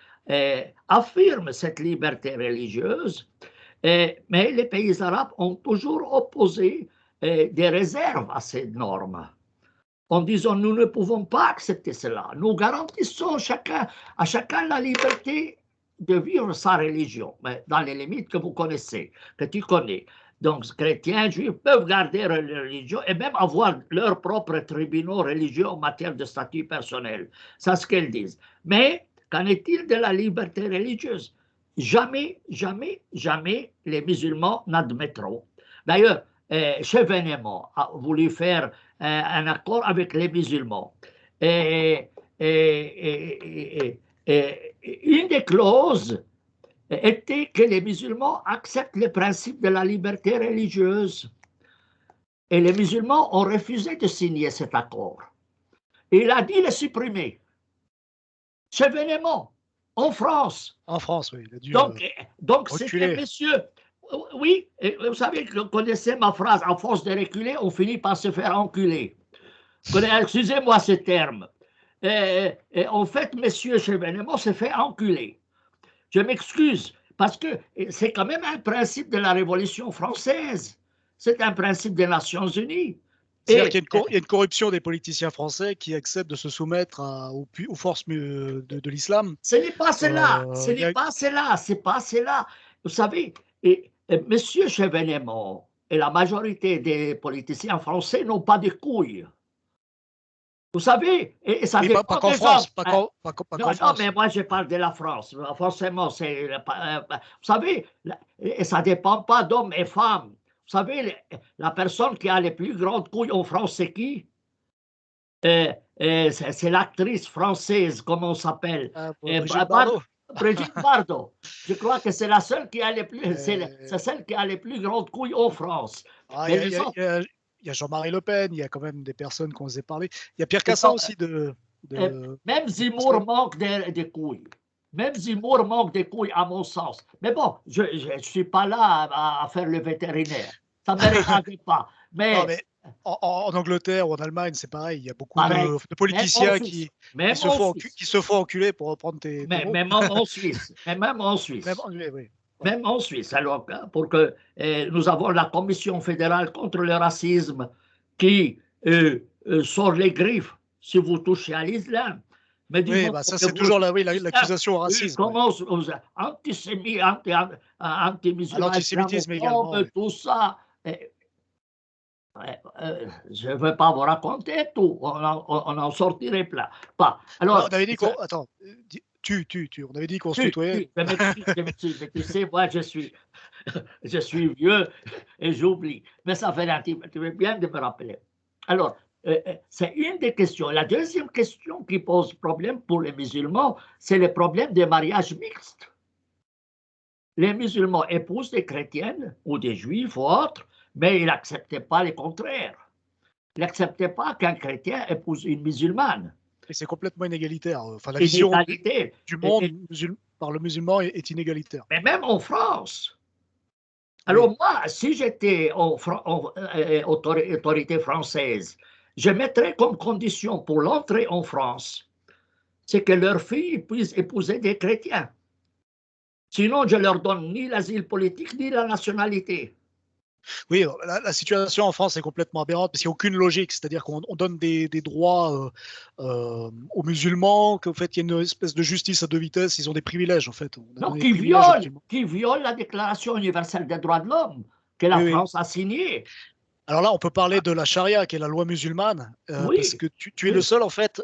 affirment cette liberté religieuse, mais les pays arabes ont toujours opposé des réserves à ces normes, en disant nous ne pouvons pas accepter cela. Nous garantissons à chacun la liberté de vivre sa religion, mais dans les limites que vous connaissez, que tu connais. Donc, chrétiens, juifs peuvent garder leur religion et même avoir leurs propres tribunaux religieux en matière de statut personnel. C'est ce qu'elles disent. Mais qu'en est-il de la liberté religieuse? Jamais, jamais, jamais les musulmans n'admettront. D'ailleurs, Chevènement a voulu faire un accord avec les musulmans. Et, une des clauses était que les musulmans acceptent le principe de la liberté religieuse. Et les musulmans ont refusé de signer cet accord. Et il a dit le supprimer. Chevènement, en France. En France, oui. Il a dû donc c'était monsieur. Oui, vous savez, vous connaissez ma phrase, à force de reculer, on finit par se faire enculer. Excusez-moi ce terme. En fait, monsieur Chevènement s'est fait enculer. Je m'excuse, parce que c'est quand même un principe de la Révolution française. C'est un principe des Nations Unies. C'est-à-dire qu'il y a une corruption des politiciens français qui acceptent de se soumettre aux forces de l'islam. Ce n'est pas cela, ce n'est pas cela, c'est pas cela. Vous savez, M. Chevènement et la majorité des politiciens français n'ont pas de couilles. Vous savez, et ça dépend pas qu'en France. Non, mais moi je parle de la France. Forcément, c'est. Vous savez, et ça ne dépend pas d'hommes et femmes. Vous savez, la personne qui a les plus grandes couilles en France, c'est qui? C'est l'actrice française, comment on s'appelle? Ah, Brigitte Bardot. Brigitte Bardot. Je crois que c'est la seule qui a les plus, Euh, c'est celle qui a les plus grandes couilles en France. Ah, Mais les autres, il y a Jean-Marie Le Pen, il y a quand même des personnes qu'on osé parler. Il y a Pierre ils Cassan sont- aussi même de Français. Zemmour manque des couilles. Même Zemmour manque des couilles, à mon sens. Mais bon, je ne suis pas là à faire le vétérinaire. Ça ne me regarde pas. Non, Mais mais en Angleterre ou en Allemagne, c'est pareil. Il y a beaucoup pareil, de même en politiciens Suisse, même en Suisse, qui se font enculer, pour reprendre tes mots. même en Suisse, même en Même Suisse. oui, oui. Ouais. Même en Suisse. Alors, pour que nous avons la Commission fédérale contre le racisme qui sort les griffes si vous touchez à l'islam. Mais du Oui, moment bah ça, que c'est vous toujours touchez à l'islam, l'accusation au ils racisme. Ouais. commencent aux antisémites, À anti-musulmans, l'antisémitisme également. islamophobes, Oui. tout ça. Je ne vais pas vous raconter tout, on en sortirait pas. Alors, Alors, on avait dit qu'on. Attends, on avait dit qu'on se tutoyait. je m'excuse, mais tu sais, moi, je suis vieux et j'oublie. Mais ça fait un petit peu bien de me rappeler. Alors, c'est une des questions. La deuxième question qui pose problème pour les musulmans, c'est le problème des mariages mixtes. Les musulmans épousent des chrétiennes ou des juifs ou autres, mais ils n'acceptaient pas le contraire. Ils n'acceptaient pas qu'un chrétien épouse une musulmane. Et c'est complètement inégalitaire. Enfin, la vision Inégalité. du monde par le musulman est inégalitaire. Mais même en France. Alors Oui. moi, si j'étais autorité française, je mettrais comme condition pour l'entrée en France, c'est que leurs filles puissent épouser des chrétiens. Sinon, je leur donne ni l'asile politique, ni la nationalité. Oui, la situation en France est complètement aberrante parce qu'il n'y a aucune logique. C'est-à-dire qu'on donne des droits aux musulmans, qu'en fait, il y a une espèce de justice à deux vitesses. Ils ont des privilèges, en fait. On a Non, donné des privilèges aux musulmans. qui viole la Déclaration universelle des droits de l'homme que la Oui, oui. France a signée. Alors là, on peut parler de la charia, qui est la loi musulmane, parce Oui, que tu es le oui. seul, en fait.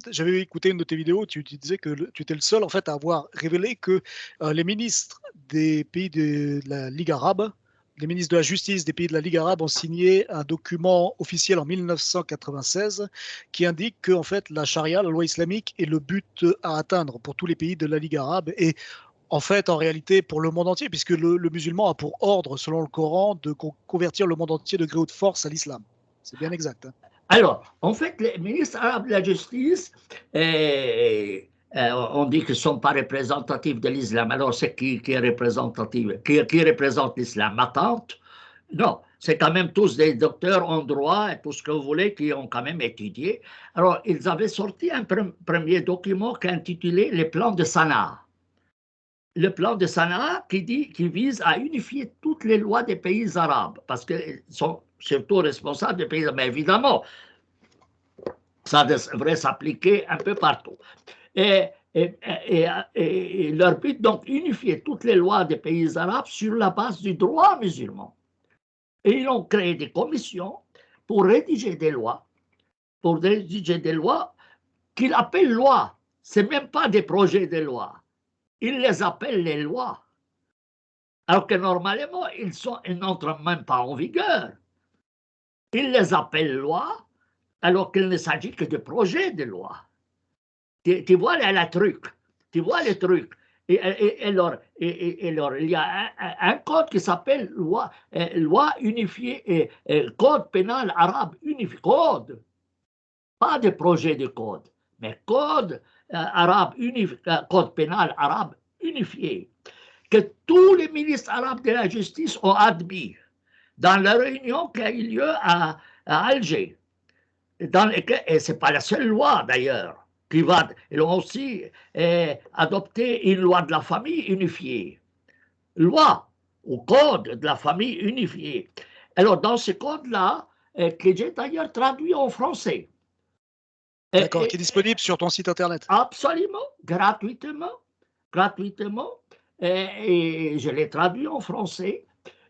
J'avais écouté une de tes vidéos, tu disais que tu étais le seul, en fait, à avoir révélé que les ministres des pays de la Ligue arabe, les ministres de la Justice des pays de la Ligue arabe ont signé un document officiel en 1996 qui indique que, en fait, la charia, la loi islamique, est le but à atteindre pour tous les pays de la Ligue arabe. Et en fait, en réalité, pour le monde entier, puisque le musulman a pour ordre, selon le Coran, de convertir le monde entier de gré ou de force à l'islam. C'est bien exact. Hein. Alors, en fait, les ministres arabes de la Justice, on dit qu'ils ne sont pas représentatifs de l'islam. Alors, c'est qui est représentatif, qui représente l'islam? Ma tante? Non, c'est quand même tous des docteurs en droit et tout ce que vous voulez qui ont quand même étudié. Alors, ils avaient sorti un premier document qui est intitulé Les plans de Sanaa. Le plan de Sanaa qui vise à unifier toutes les lois des pays arabes, parce qu'ils sont surtout responsables des pays arabes. Mais évidemment, ça devrait s'appliquer un peu partout. Et leur but, donc, unifier toutes les lois des pays arabes sur la base du droit musulman. Et ils ont créé des commissions pour rédiger des lois, qu'ils appellent lois. Ce n'est même pas des projets de loi. Ils les appellent les lois. Alors que normalement, ils n'entrent même pas en vigueur. Ils les appellent lois, alors qu'il ne s'agit que de projets de loi. Tu vois le truc. Tu vois le truc. Alors, il y a un code qui s'appelle loi unifiée, code pénal arabe unifié. Code. Pas de projet de code, mais code arabe unifié, code pénal arabe unifié, que tous les ministres arabes de la justice ont admis dans la réunion qui a eu lieu à Alger. Et ce n'est pas la seule loi d'ailleurs. Ils ont aussi adopté une loi de la famille unifiée. Loi ou code de la famille unifiée. Alors, dans ce code-là, que j'ai d'ailleurs traduit en français. D'accord, qui est disponible sur ton site internet. Absolument, gratuitement. Et je l'ai traduit en français.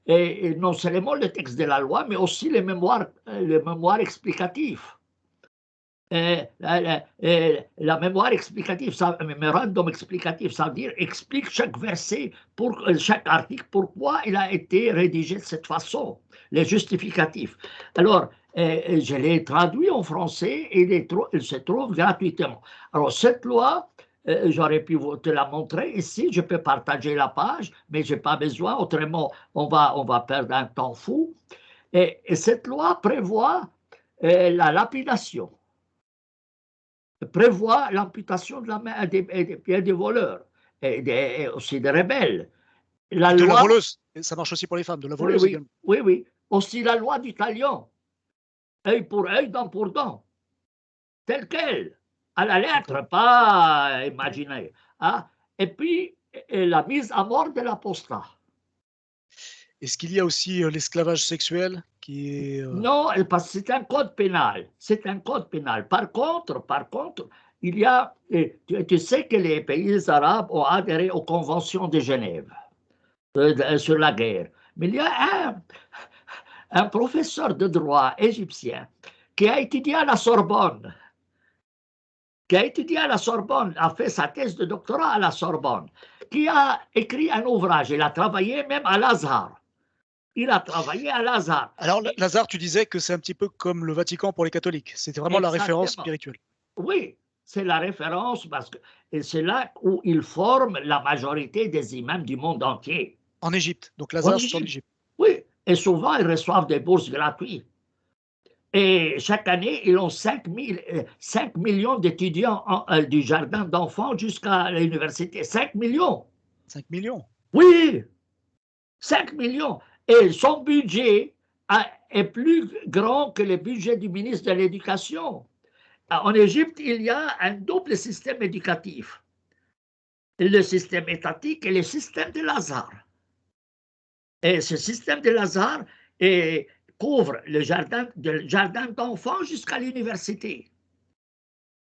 Et non seulement le texte de la loi, mais aussi les mémoires explicatifs. La mémoire explicative, le mémorandum explicatif, ça veut dire explique chaque verset, chaque article, pourquoi il a été rédigé de cette façon. les justificatifs. Alors, je l'ai traduit en français et il se trouve gratuitement. Alors, cette loi, j'aurais pu te la montrer ici, je peux partager la page, mais je n'ai pas besoin, autrement, on va perdre un temps fou. Et cette loi prévoit la lapidation, prévoit l'amputation de la main des pieds des voleurs et aussi des rebelles. La de loi, la voleuse, ça marche aussi pour les femmes, de la voleuse oui, également. Oui, oui. Aussi la loi du talion, œil pour œil, dent pour dent, telle qu'elle, à la lettre, pas imaginée. Hein? Et puis, la mise à mort de l'apostat. Est-ce qu'il y a aussi l'esclavage sexuel qui est... Non, parce que c'est un code pénal. C'est un code pénal. Par contre, il y a, tu sais que les pays arabes ont adhéré aux conventions de Genève sur la guerre. Mais il y a un professeur de droit égyptien qui a étudié à la Sorbonne, a fait sa thèse de doctorat à la Sorbonne, qui a écrit un ouvrage. Il a travaillé même à Lazare. Alors, Lazare, tu disais que c'est un petit peu comme le Vatican pour les catholiques. C'était vraiment la référence spirituelle. Oui, c'est la référence parce que c'est là où il forme la majorité des imams du monde entier. En Égypte. Donc, Lazare, c'est en Égypte. Oui, et souvent, ils reçoivent des bourses gratuites. Et chaque année, ils ont 5 millions d'étudiants du jardin d'enfants jusqu'à l'université. 5 millions. 5 millions? Oui, 5 millions. Et son budget est plus grand que le budget du ministre de l'Éducation. En Égypte, il y a un double système éducatif. Le système étatique et le système de Lazare. Et ce système de Lazare couvre le jardin d'enfants jusqu'à l'université.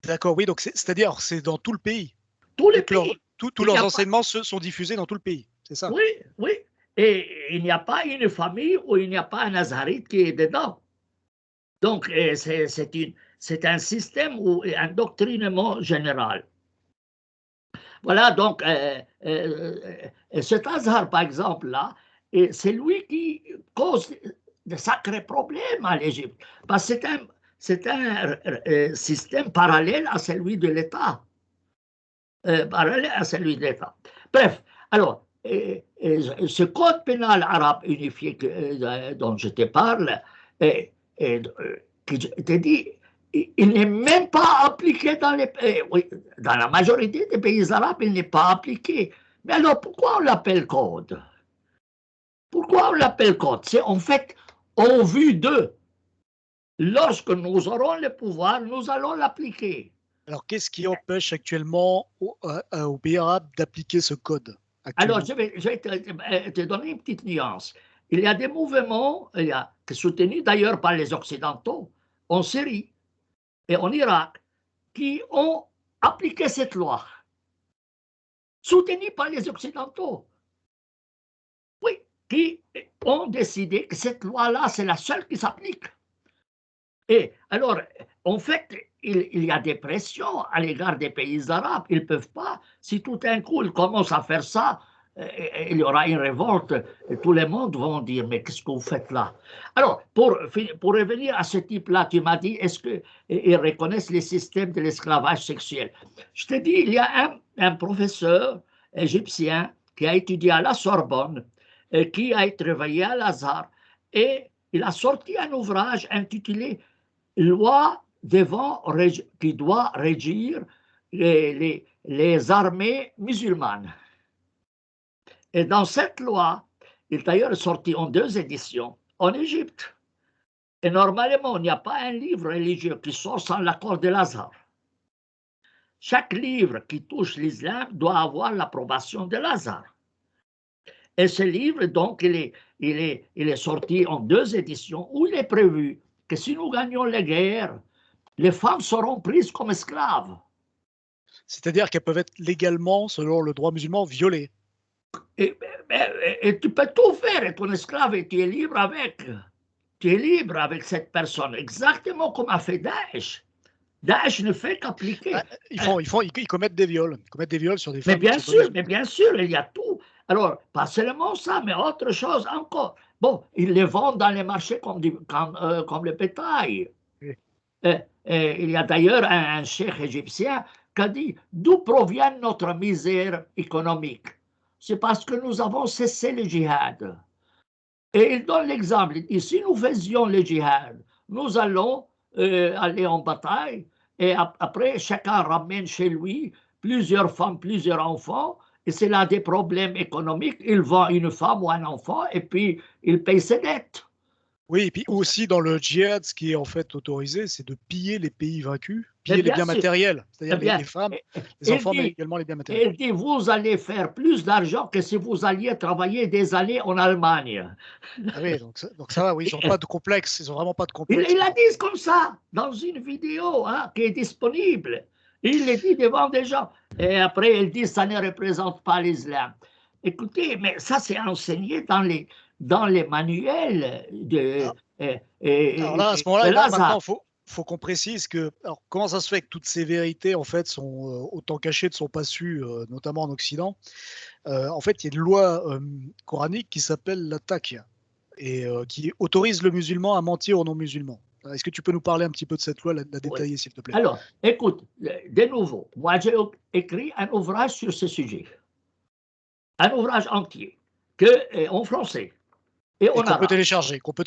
D'accord, oui, donc c'est-à-dire c'est dans tout le pays. Tous les pays. Tous leurs enseignements sont diffusés dans tout le pays, c'est ça? Oui, oui. Et il n'y a pas une famille où il n'y a pas un nazarite qui est dedans. Donc, c'est un système où un doctrinement général. Voilà, donc, cet Azhar, par exemple, là, c'est lui qui cause de sacrés problèmes à l'Égypte. Parce que c'est un système parallèle à celui de l'État. Bref, alors, ce code pénal arabe unifié dont je te parle, qui te dit, il n'est même pas appliqué dans la majorité des pays arabes, il n'est pas appliqué. Mais alors, pourquoi on l'appelle code? Pourquoi on l'appelle code? C'est en fait en vue d'eux. Lorsque nous aurons le pouvoir, nous allons l'appliquer. Alors, qu'est-ce qui empêche actuellement aux pays arabes d'appliquer ce code? Alors, je vais te donner une petite nuance. Il y a des mouvements, soutenus d'ailleurs par les Occidentaux, en Syrie et en Irak, qui ont appliqué cette loi, soutenus par les Occidentaux. Oui, qui ont décidé que cette loi-là, c'est la seule qui s'applique. Et alors, en fait, il y a des pressions à l'égard des pays arabes. Ils ne peuvent pas, si tout d'un coup ils commencent à faire ça, il y aura une révolte et tout le monde vont dire mais qu'est-ce que vous faites là? Alors, pour revenir à ce type-là, tu m'as dit, est-ce qu'ils reconnaissent les systèmes de l'esclavage sexuel? Je te dis, il y a un professeur égyptien qui a étudié à la Sorbonne, qui a été réveillé à Lazare, et il a sorti un ouvrage intitulé loi qui doit régir les armées musulmanes. Et dans cette loi, il est d'ailleurs sorti en 2 éditions en Égypte. Et normalement, il n'y a pas un livre religieux qui sort sans l'accord de Lazare. Chaque livre qui touche l'islam doit avoir l'approbation de Lazare. Et ce livre, donc, il est sorti en 2 éditions où il est prévu que si nous gagnons les guerres, les femmes seront prises comme esclaves. C'est-à-dire qu'elles peuvent être légalement, selon le droit musulman, violées. Et tu peux tout faire, être un esclave et tu es libre avec. Tu es libre avec cette personne, exactement comme a fait Daesh. Daesh ne fait qu'appliquer. Ils commettent des viols. Ils commettent des viols sur des femmes. Mais bien sûr, il y a tout. Alors, pas seulement ça, mais autre chose encore. Bon, ils les vendent dans les marchés comme le bétail. Oui. Il y a d'ailleurs un cheikh égyptien qui a dit d'où provient notre misère économique. C'est parce que nous avons cessé le djihad. Et il donne l'exemple, il dit si nous faisions le djihad, nous allons aller en bataille et après chacun ramène chez lui plusieurs femmes, plusieurs enfants et c'est là des problèmes économiques, il vend une femme ou un enfant et puis il paye ses dettes. Oui, et puis aussi dans le djihad, ce qui est en fait autorisé, c'est de piller les pays vaincus, Mais piller les bien biens sûr, matériels, eh c'est-à-dire bien, les femmes, les il enfants, mais dit, également les biens matériels. il dit, vous allez faire plus d'argent que si vous alliez travailler des années en Allemagne. Ah oui, donc ça va, oui, ils n'ont pas de complexe, ils n'ont vraiment pas de Il, complexe. il a dit comme ça, dans une vidéo qui est disponible. Il le dit devant des gens. Et après, il dit ça ne représente pas l'islam. Écoutez, mais ça, c'est enseigné dans les manuels Alors, alors là, à ce de moment-là, maintenant, Lazare. faut qu'on précise que, alors, comment ça se fait que toutes ces vérités, en fait, sont autant cachées, ne sont pas sues, notamment en Occident. En fait, il y a une loi coranique qui s'appelle la taqiyya et qui autorise le musulman à mentir aux non-musulmans. Est-ce que tu peux nous parler un petit peu de cette loi, la Oui. détailler, s'il te plaît? Alors, écoute, de nouveau, moi j'ai écrit un ouvrage sur ce sujet. Un ouvrage entier, en français et Et en arabe. qu'on peut télécharger Qu'on sur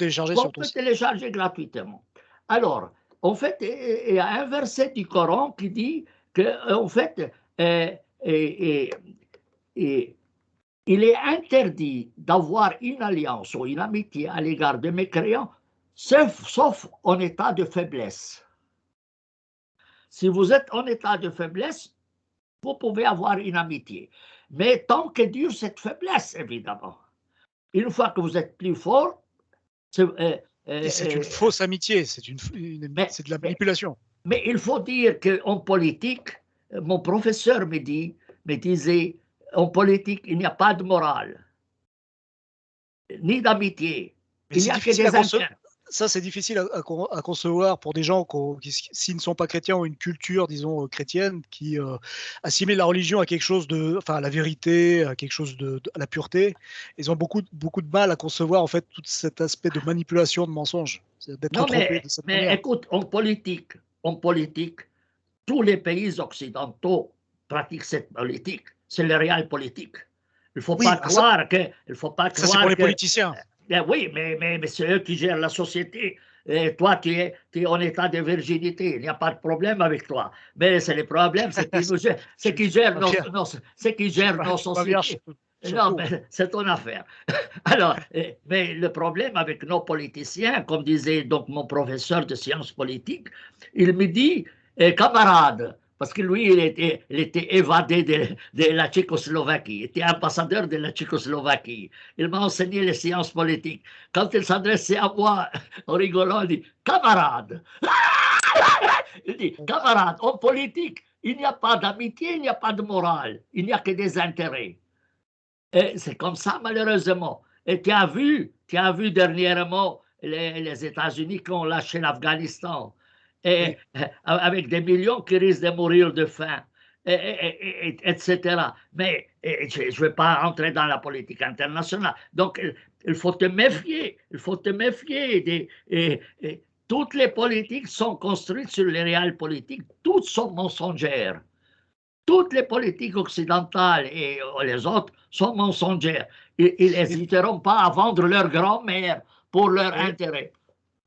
ton peut site. télécharger gratuitement. Alors, en fait, il y a un verset du Coran qui dit que, en fait, il est interdit d'avoir une alliance ou une amitié à l'égard de mécréants, sauf en état de faiblesse. Si vous êtes en état de faiblesse, vous pouvez avoir une amitié. Mais tant que dure cette faiblesse, évidemment. Une fois que vous êtes plus fort, Et c'est une fausse amitié, c'est de la mais manipulation. Mais il faut dire qu'en politique, mon professeur me disait, en politique, il n'y a pas de morale, ni d'amitié, Mais il n'y c'est a que difficile à des concevoir. intérêts. Ça, c'est difficile à concevoir pour des gens qui, s'ils ne sont pas chrétiens, ont une culture, disons, chrétienne, qui assimilent la religion à quelque chose de, enfin, à la vérité, à quelque chose à la pureté. Ils ont beaucoup de mal à concevoir, en fait, tout cet aspect de manipulation, de mensonge, d'être Non, trompé de cette mais manière. écoute, en politique, tous les pays occidentaux pratiquent cette politique. C'est le réel politique. Il ne faut Oui, pas croire que, il faut pas ça c'est pour croire les que politiciens. oui, mais c'est eux qui gèrent la société. Et toi, tu es en état de virginité. Il n'y a pas de problème avec toi. Mais c'est le problème, c'est qu'ils Je suis pas bien. Je suis gèrent nos je suis pas vierge sociétés. sur Non, tout. mais c'est ton affaire. Alors, mais le problème avec nos politiciens, comme disait donc mon professeur de sciences politiques, il me dit, camarade, parce que lui, il était évadé de la Tchécoslovaquie, il était ambassadeur de la Tchécoslovaquie. Il m'a enseigné les sciences politiques. Quand il s'adressait à moi, en rigolant, il dit, camarade. Il dit, camarade, en politique, il n'y a pas d'amitié, il n'y a pas de morale, il n'y a que des intérêts. Et c'est comme ça, malheureusement. Et tu as vu dernièrement les États-Unis qui ont lâché l'Afghanistan, Oui. avec des millions qui risquent de mourir de faim, etc. Mais je ne vais pas entrer dans la politique internationale. Donc, il faut te méfier. Il faut te méfier. Toutes les politiques sont construites sur les réels politiques. Toutes sont mensongères. Toutes les politiques occidentales et les autres sont mensongères. Ils n'hésiteront pas à vendre leur grand-mère pour leur Et, intérêt.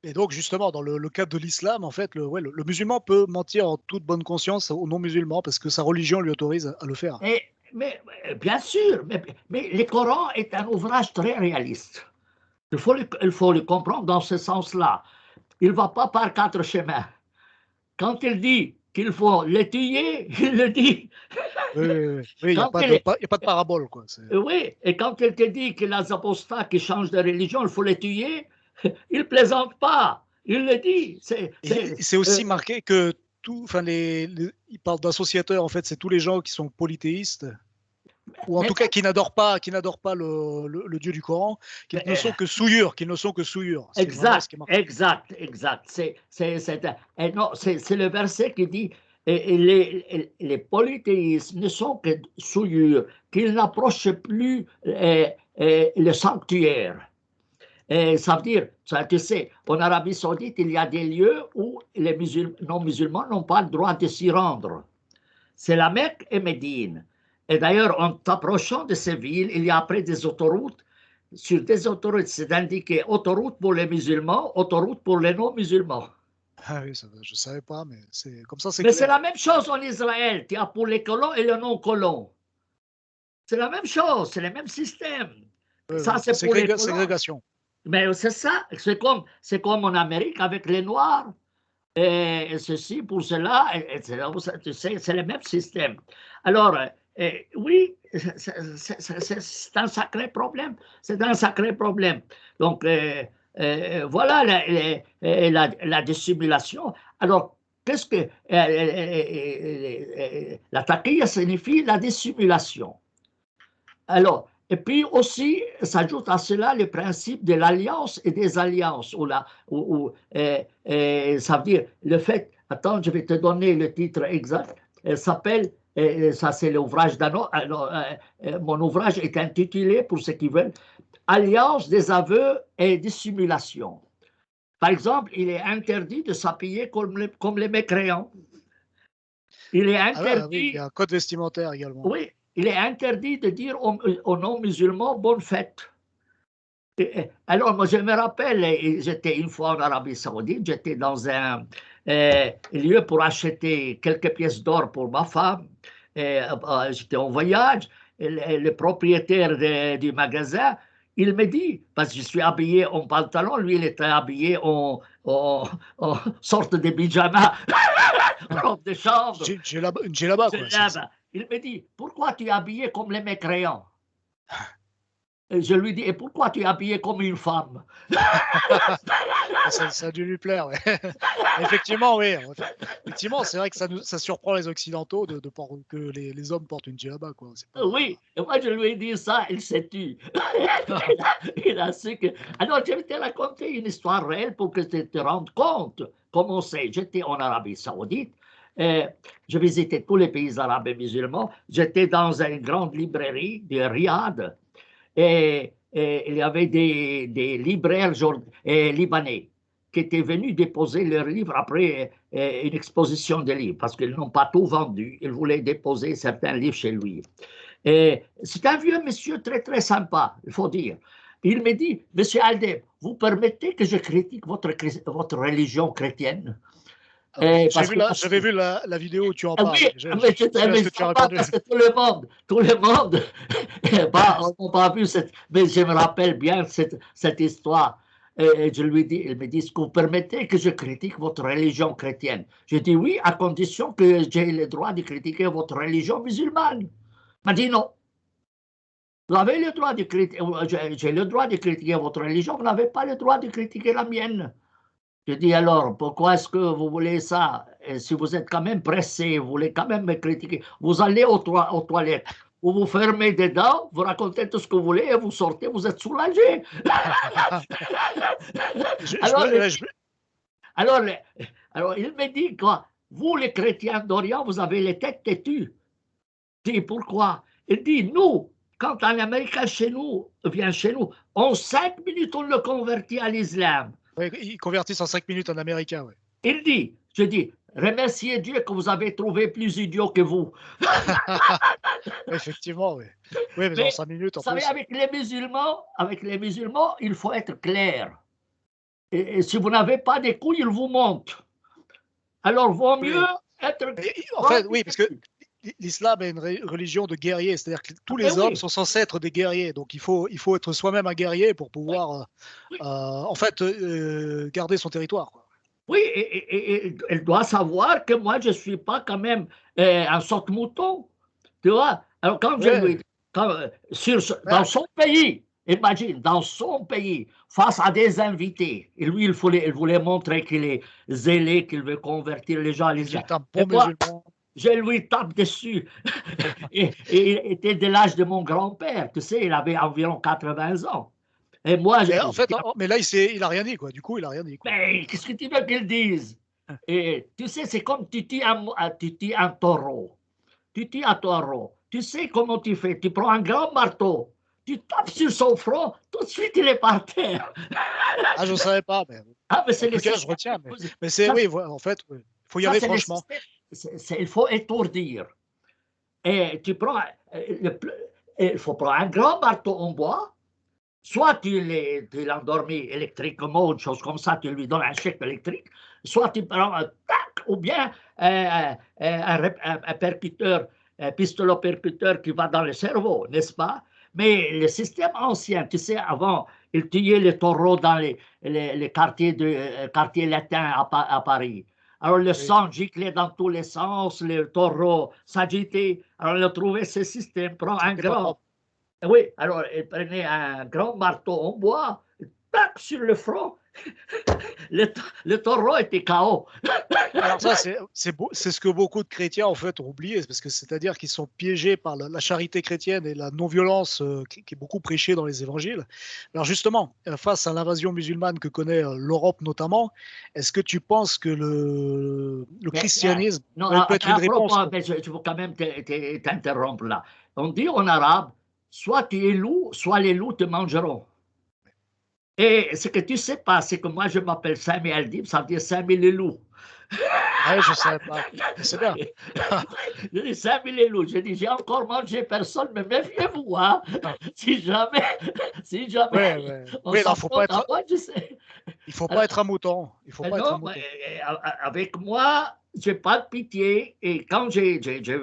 et donc, justement, dans le cadre de l'islam, en fait, le musulman peut mentir en toute bonne conscience aux non-musulmans parce que sa religion lui autorise à le faire. Mais bien sûr, mais le Coran est un ouvrage très réaliste. Il faut le comprendre dans ce sens-là. Il ne va pas par quatre chemins. Quand il dit qu'il faut les tuer, il le dit. Oui, il n'y a Quand pas il de, est, il y a pas de parabole, quoi. oui, et quand il te dit que les apostats qui changent de religion, il faut les tuer, il ne plaisante pas. Il le dit. Et c'est aussi marqué que enfin, il parle d'associateurs, en fait, c'est tous les gens qui sont polythéistes, ou en mais, tout cas qui n'adorent pas le Dieu du Coran, qu'ils ne sont que souillures, qu'ils ne sont que souillures. C'est vraiment ce exact, qui est marqué. exact, exact. C'est le verset qui dit les polythéistes ne sont que souillures, qu'ils n'approchent plus le sanctuaire. Ça veut dire, tu sais, en Arabie Saoudite, il y a des lieux où les non-musulmans n'ont pas le droit de s'y rendre. C'est la Mecque et Médine. Et d'ailleurs, en t'approchant de ces villes, il y a après des autoroutes. Sur des autoroutes, c'est indiqué autoroute pour les musulmans, autoroute pour les non-musulmans. Ah oui, je ne savais pas, mais c'est comme ça, c'est Mais c'est clair. la même chose en Israël. Tu as pour les colons et les non-colons. C'est la même chose, c'est le même système. Ça, c'est pour les colons. Ségrégation. Mais c'est ça, c'est comme en Amérique avec les Noirs. Et ceci pour cela, tu sais, c'est le même système. Alors, oui, c'est un sacré problème. C'est un sacré problème. Donc, voilà la dissimulation. Alors, qu'est-ce que la taquilla signifie la dissimulation. Alors, et puis aussi, s'ajoute à cela le principe de l'alliance et des alliances. Ça veut dire le fait, attends, je vais te donner le titre exact, elle s'appelle, ça c'est l'ouvrage mon ouvrage est intitulé, pour ceux qui veulent, Alliance des aveux et dissimulation. Par exemple, il est interdit de s'habiller comme les mécréants. Il est interdit. Ah oui, il y a un code vestimentaire également. Oui, il est interdit de dire aux non-musulmans bonne fête. Alors, moi, je me rappelle, j'étais une fois en Arabie Saoudite, j'étais dans un lieu pour acheter quelques pièces d'or pour ma femme. J'étais en voyage, et le propriétaire du magasin, il me dit, parce que je suis habillé en pantalon, lui, il était habillé en sorte de pyjama, robe de chambre. Une djellaba, quoi. Il me dit, pourquoi tu es habillé comme les mécréants? Et je lui dis, et pourquoi tu es habillé comme une femme? Ça a dû lui plaire, ouais. Effectivement, oui. Effectivement, c'est vrai que ça surprend les Occidentaux que les hommes portent une djellaba, quoi. Pas... Oui, et moi je lui ai dit ça, il s'est tu. Il a su que... Alors, je vais te raconter une histoire réelle pour que tu te rendes compte comment c'est. J'étais en Arabie Saoudite. Je visitais tous les pays arabes et musulmans. J'étais dans une grande librairie de Riyad et il y avait des libraires libanais qui étaient venus déposer leurs livres après une exposition de livres, parce qu'ils n'ont pas tout vendu. Ils voulaient déposer certains livres chez lui. C'est un vieux monsieur très, très sympa, il faut dire. Il me dit, Monsieur Aldeb, vous permettez que je critique votre religion chrétienne? J'avais vu la vidéo où tu en parles. Oui, mais parce que tout le monde n'a pas vu mais je me rappelle bien cette histoire. Et je lui dis, il me dit, est-ce que vous permettez que je critique votre religion chrétienne? Je dis oui, à condition que j'ai le droit de critiquer votre religion musulmane. Il m'a dit non. Vous avez le droit de critiquer, j'ai le droit de critiquer votre religion, vous n'avez pas le droit de critiquer la mienne. Je dis alors, pourquoi est-ce que vous voulez ça? Et si vous êtes quand même pressé, vous voulez quand même me critiquer, vous allez aux toilettes, vous vous fermez dedans, vous racontez tout ce que vous voulez et vous sortez, vous êtes soulagé. Alors, il me dit quoi? Vous, les chrétiens d'Orient, vous avez les têtes têtues. Je dis, pourquoi? Il dit, nous, quand un Américain vient chez nous, en 5 minutes, on le convertit à l'islam. Oui, ils convertissent en 5 minutes en américain, oui. Il dit, je dis, remerciez Dieu que vous avez trouvé plus idiot que vous. Effectivement, oui. Oui, mais en 5 minutes, en plus. Avec les musulmans, il faut être clair. Et si vous n'avez pas des couilles, ils vous montent. Alors, vaut mieux être... En fait, oui, parce que l'islam est une religion de guerriers, c'est-à-dire que tous les hommes sont censés être des guerriers, donc il faut être soi-même un guerrier pour pouvoir, en fait, garder son territoire, quoi. Oui, et elle doit savoir que moi, je ne suis pas quand même un saute-mouton, tu vois. Alors, quand je lui dans son pays, imagine, dans son pays, face à des invités, et lui, il voulait montrer qu'il est zélé, qu'il veut convertir les gens à l'islam. Je lui tape dessus. et il était de l'âge de mon grand-père, tu sais, il avait environ 80 ans. Et moi, en fait, mais là, il n'a rien dit, quoi. Du coup, il n'a rien dit, quoi. Mais qu'est-ce que tu veux qu'il dise? Et tu sais, c'est comme tu tues un taureau. Tu tues un taureau. Tu sais comment tu fais? Tu prends un grand marteau, tu tapes sur son front, tout de suite il est par terre. Ah, je ne savais pas, mais Ah, mais en c'est le tout cas, je système. retiens. Mais c'est, Ça, oui, en fait, il faut y ça aller c'est le franchement. système. Il faut étourdir. Et tu prends, il faut prendre un grand marteau en bois. Soit tu l'endormis électriquement, une chose comme ça, tu lui donnes un chèque électrique, soit tu prends un tac, ou bien un percuteur, un pistolet percuteur qui va dans le cerveau, n'est-ce pas? Mais le système ancien, tu sais, avant, ils tuaient les taureaux dans les quartiers, quartiers latins à Paris. Alors le Oui. sang giclait dans tous les sens, les taureaux s'agitaient. Alors on a trouvé ce système, prend un C'était pas grand. propre. Oui, alors il prenait un grand marteau en bois, tac, sur le front, le, le taureau était KO. Alors ça, c'est ce que beaucoup de chrétiens en fait ont oublié, parce que c'est-à-dire qu'ils sont piégés par la charité chrétienne et la non-violence qui est beaucoup prêchée dans les évangiles. Alors justement, face à l'invasion musulmane que connaît l'Europe notamment, est-ce que tu penses que le Mais, christianisme non, peut être à une propos, réponse? mais je veux quand même t'interrompre là. On dit en arabe, soit tu es loup, soit les loups te mangeront. Et ce que tu sais pas, c'est que moi je m'appelle Sami Aldib, ça veut dire Sami les loups. Ouais, je savais pas. Mais c'est bien. Je dis 5000 loups. Je dis, j'ai encore mangé personne, mais méfiez-vous, hein. Si jamais, si jamais Ouais, ouais. on Oui, non, s'approche à moi, je sais. il faut pas Alors, être un mouton. Il faut pas être un non, mouton. avec moi, j'ai pas de pitié. Et quand je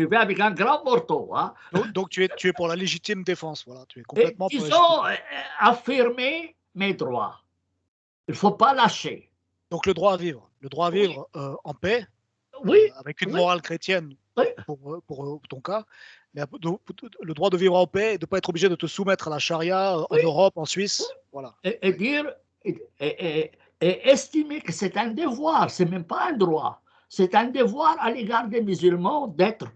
vais avec un grand morceau, hein. Donc tu es pour la légitime défense. Voilà, tu es Et complètement pour la légitime disons, défense. affirmer mes droits. Il ne faut pas lâcher. Donc le droit à vivre. Le droit à Oui, vivre en paix, oui, avec une oui, morale chrétienne oui, pour ton cas, mais le droit de vivre en paix et de ne pas être obligé de te soumettre à la charia en oui. Europe, en Suisse. Voilà. Et Ouais. dire, et estimer que c'est un devoir, c'est même pas un droit, c'est un devoir à l'égard des musulmans d'être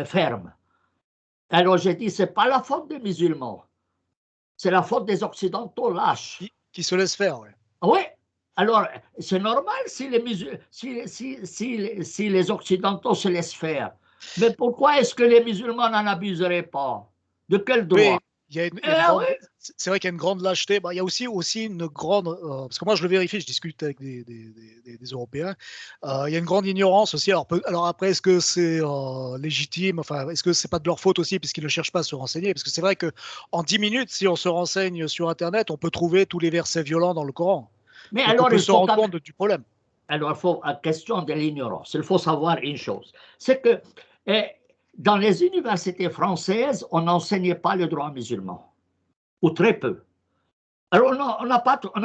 ferme. Alors j'ai dit, c'est pas la faute des musulmans, c'est la faute des occidentaux lâches. Qui se laisse faire. Ouais. Oui, alors c'est normal si si les occidentaux se laissent faire. Mais pourquoi est-ce que les musulmans n'en abuseraient pas? De quel droit? Oui, il Eh y a une oui, grande, c'est vrai qu'il y a une grande lâcheté. Bah, il y a aussi une grande, parce que moi je le vérifie, je discute avec des Européens. Il y a une grande ignorance aussi. Alors après, est-ce que c'est légitime? Enfin, est-ce que c'est pas de leur faute aussi, puisqu'ils ne cherchent pas à se renseigner? Parce que c'est vrai que en 10 minutes, si on se renseigne sur Internet, on peut trouver tous les versets violents dans le Coran. mais Donc on alors peut il se faut rendre quand même. compte du problème. Alors, à question de l'ignorance, il faut savoir une chose, c'est que eh, dans les universités françaises, on n'enseignait pas le droit musulman, ou très peu. Alors, on n'a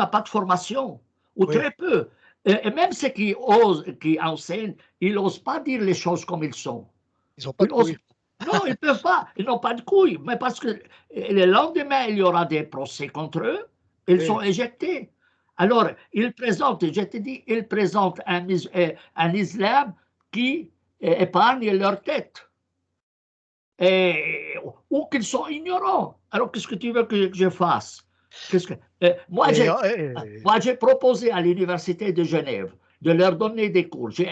pas de formation, ou Oui, très peu. Et même ceux qui osent, qui enseignent, ils n'osent pas dire les choses comme ils sont. ils n'ont pas Ils de osent, couilles. non, ils ne peuvent pas, ils n'ont pas de couilles, mais parce que le lendemain, il y aura des procès contre eux, ils sont Oui. éjectés. Alors, ils présentent, je te dis, ils présentent un islam qui épargne leur tête, et, ou qu'ils sont ignorants. Alors, qu'est-ce que tu veux que je fasse? Que, moi, Et, moi, j'ai proposé à l'Université de Genève de leur donner des cours. Je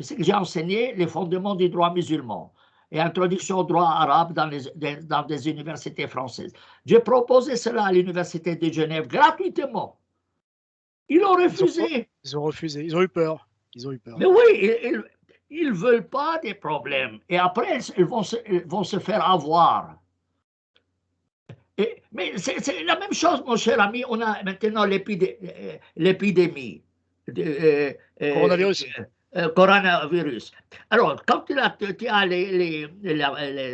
sais que j'ai enseigné les fondements du droit musulman et introduction au droit arabe dans des universités françaises. J'ai proposé cela à l'Université de Genève gratuitement. Ils ont refusé. ils ont refusé. Ils ont eu peur. Ils ont eu peur. Mais oui, ils ne veulent pas des problèmes. Et après, ils vont se faire avoir. Mais c'est la même chose, mon cher ami. On a maintenant l'épidémie de Coronavirus. coronavirus. Alors, quand tu as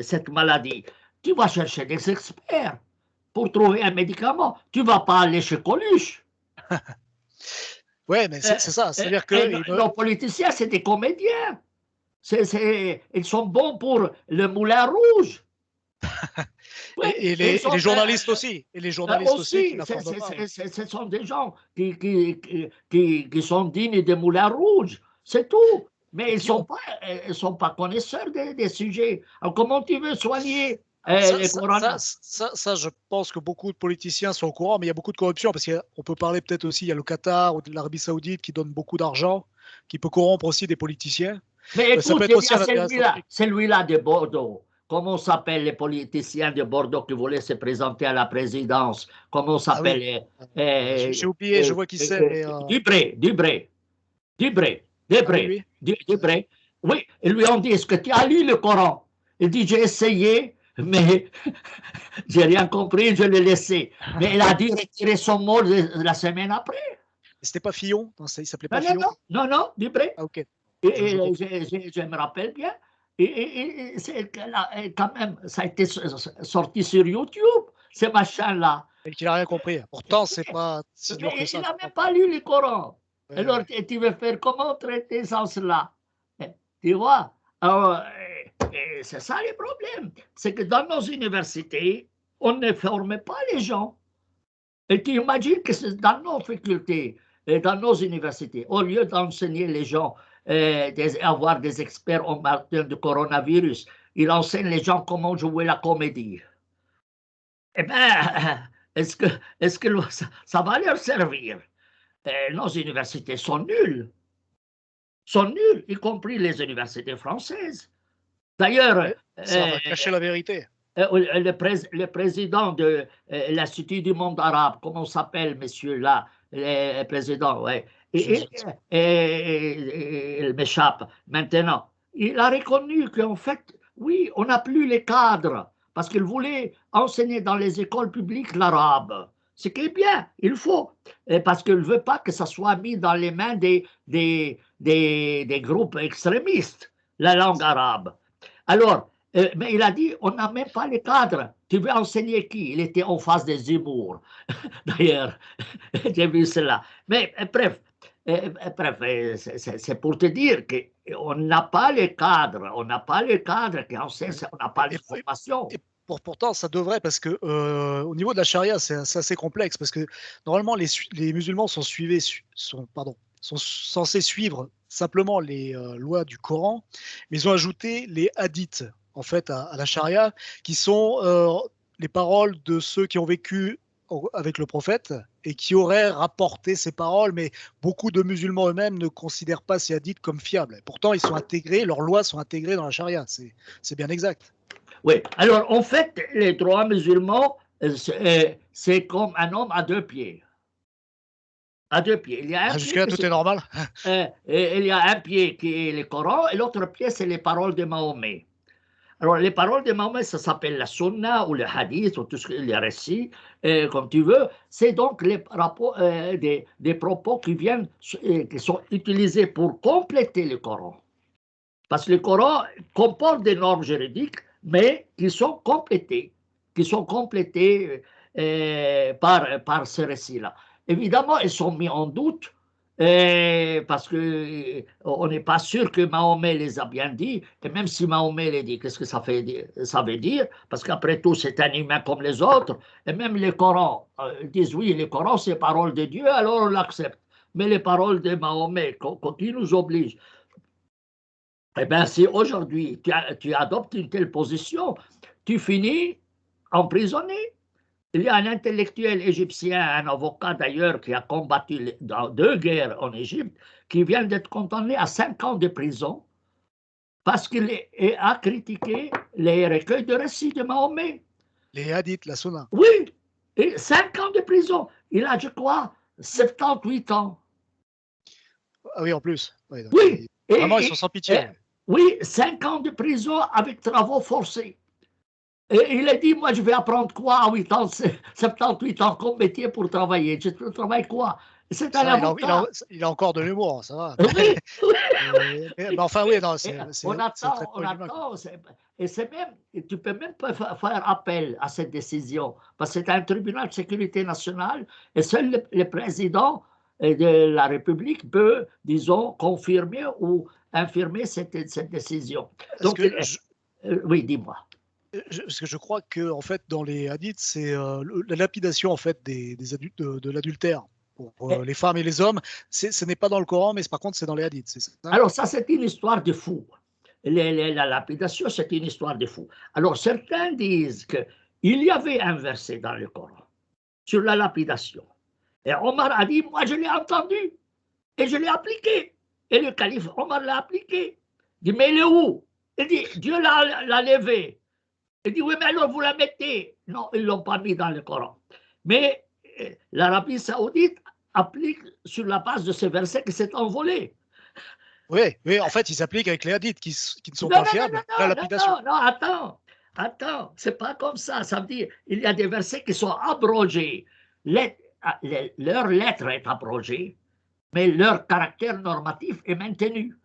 cette maladie, tu vas chercher des experts pour trouver un médicament. Tu ne vas pas aller chez Coluche. Ouais, mais c'est ça. C'est-à-dire que Nos politiciens, c'est des comédiens. Ils sont bons pour le Moulin Rouge. Oui, et ils les sont journalistes aussi. Et les journalistes aussi qui aussi, n'informent pas. Ouais. ce sont des gens qui sont dignes des Moulins Rouges, c'est tout. Mais Et ils qui ont. sont pas connaisseurs des sujets. Alors, comment tu veux soigner Et les Corans. Ça, je pense que beaucoup de politiciens sont au courant, mais il y a beaucoup de corruption, parce qu'on peut parler peut-être aussi, il y a le Qatar ou de l'Arabie Saoudite qui donne beaucoup d'argent, qui peut corrompre aussi des politiciens. Mais Ça peut écoute, être il aussi y a un intérêt stratégique. celui-là de Bordeaux. Comment s'appellent les politiciens de Bordeaux qui voulaient se présenter à la présidence? Comment Ah oui, s'appelle j'ai oublié, je vois qui c'est, mais Dubré, Dubré, Dubré, ah oui, Dubré, lui. Dubré. Oui, ils lui ont dit, est-ce que tu as lu le Coran? Il dit, j'ai essayé, mais j'ai rien compris, je l'ai laissé. Mais il a dû retirer son mot la semaine après. C'était pas Fillon? Non, il s'appelait Non, pas non, Fillon? non, non, non, Dubré. Ah ok. Et comprends. je me rappelle bien. Et quand même, ça a été sorti sur YouTube, ces machins-là. Et qu'il a rien compris. Pourtant, c'est pas si dur que Mais il ça. n'a même pas lu le Coran. Ouais, Alors, ouais. tu veux faire comment traiter sans cela? Tu vois? Alors, c'est ça le problème. C'est que dans nos universités, on ne forme pas les gens. Et tu imagines que c'est dans nos facultés et dans nos universités, au lieu d'enseigner les gens, avoir des experts en matière de coronavirus, il enseigne les gens comment jouer la comédie. Eh bien, est-ce que ça va leur servir? Nos universités sont nulles, y compris les universités françaises. D'ailleurs, Ouais, ça va cacher la vérité. le président de l'Institut du monde arabe, comment s'appelle, monsieur là, le président, ouais, il m'échappe maintenant. Il a reconnu qu'en fait, oui, on n'a plus les cadres, parce qu'il voulait enseigner dans les écoles publiques l'arabe. Ce qui est bien, il faut, parce qu'il ne veut pas que ça soit mis dans les mains des groupes extrémistes, la langue arabe. Alors, mais il a dit, on n'a même pas les cadres. Tu veux enseigner qui? Il était en face des Zemmour, d'ailleurs. J'ai vu cela. Mais bref, c'est pour te dire qu'on n'a pas les cadres. On n'a pas les cadres qui enseignent, on n'a pas les formations. Et pourtant, ça devrait, parce que au niveau de la charia, c'est assez complexe, parce que normalement, les musulmans sont censés suivre simplement les lois du Coran, mais ils ont ajouté les hadiths, en fait, à la charia, qui sont les paroles de ceux qui ont vécu avec le prophète et qui auraient rapporté ces paroles, mais beaucoup de musulmans eux-mêmes ne considèrent pas ces hadiths comme fiables. Et pourtant, ils sont intégrés, leurs lois sont intégrées dans la charia, c'est bien exact. Oui, alors en fait, les droits musulmans, c'est comme un homme à deux pieds. À deux pieds. Il y a un Jusque-là, pied, tout est normal. il y a un pied qui est le Coran et l'autre pied, c'est les paroles de Mahomet. Alors, les paroles de Mahomet, ça s'appelle la sunna ou le hadith ou tout ce que les récits, comme tu veux. C'est donc les rapports, des propos qui viennent, qui sont utilisés pour compléter le Coran. Parce que le Coran comporte des normes juridiques, mais qui sont complétées par ce récit-là. Évidemment, ils sont mis en doute parce qu'on n'est pas sûr que Mahomet les a bien dit, et même si Mahomet les dit, qu'est-ce que ça veut dire? Parce qu'après tout, c'est un humain comme les autres, et même les Corans disent oui, les Corans, c'est parole de Dieu, alors on l'accepte. Mais les paroles de Mahomet, qui nous obligent, eh bien, si aujourd'hui tu adoptes une telle position, tu finis emprisonné. Il y a un intellectuel égyptien, un avocat d'ailleurs, qui a combattu dans 2 guerres en Égypte, qui vient d'être condamné à 5 ans de prison parce qu'il a critiqué les recueils de récits de Mahomet. Les hadiths, la sunna. Oui, et 5 ans de prison. Il a, je crois, 78 ans. Ah oui, en plus. Oui, oui. Vraiment, ils sont sans pitié. Oui, 5 ans de prison avec travaux forcés. Et il a dit, moi, je vais apprendre quoi à 8 ans, 78 ans comme métier pour travailler. Je travaille quoi? C'est un avocat. Il a encore de l'humour, ça va. Oui, mais enfin, oui, non, c'est on attend. Et c'est même, tu peux même pas faire appel à cette décision, parce que c'est un tribunal de sécurité nationale, et seul le président de la République peut, disons, confirmer ou infirmer cette décision. Donc, oui, dis-moi. Parce que je crois que en fait dans les hadiths c'est la lapidation en fait des adultes de l'adultère pour les femmes et les hommes. Ce n'est pas dans le Coran, mais par contre c'est dans les hadiths. C'est ça? Alors ça, c'est une histoire de fou. la lapidation, c'est une histoire de fou. Alors, certains disent qu'il y avait un verset dans le Coran sur la lapidation. Et Omar a dit, moi je l'ai entendu et je l'ai appliqué. Et le calife Omar l'a appliqué. Il dit, mais il est où? Il dit, Dieu l'a levé. Il dit, oui, mais alors vous la mettez. Non, ils ne l'ont pas mis dans le Coran. Mais l'Arabie Saoudite applique sur la base de ce verset qui s'est envolé. Oui, mais en fait, ils s'appliquent avec les hadiths qui ne sont pas fiables. La lapidation. Non, attends, c'est pas comme ça. Ça veut dire il y a des versets qui sont abrogés. Leur lettre est abrogée, mais leur caractère normatif est maintenu.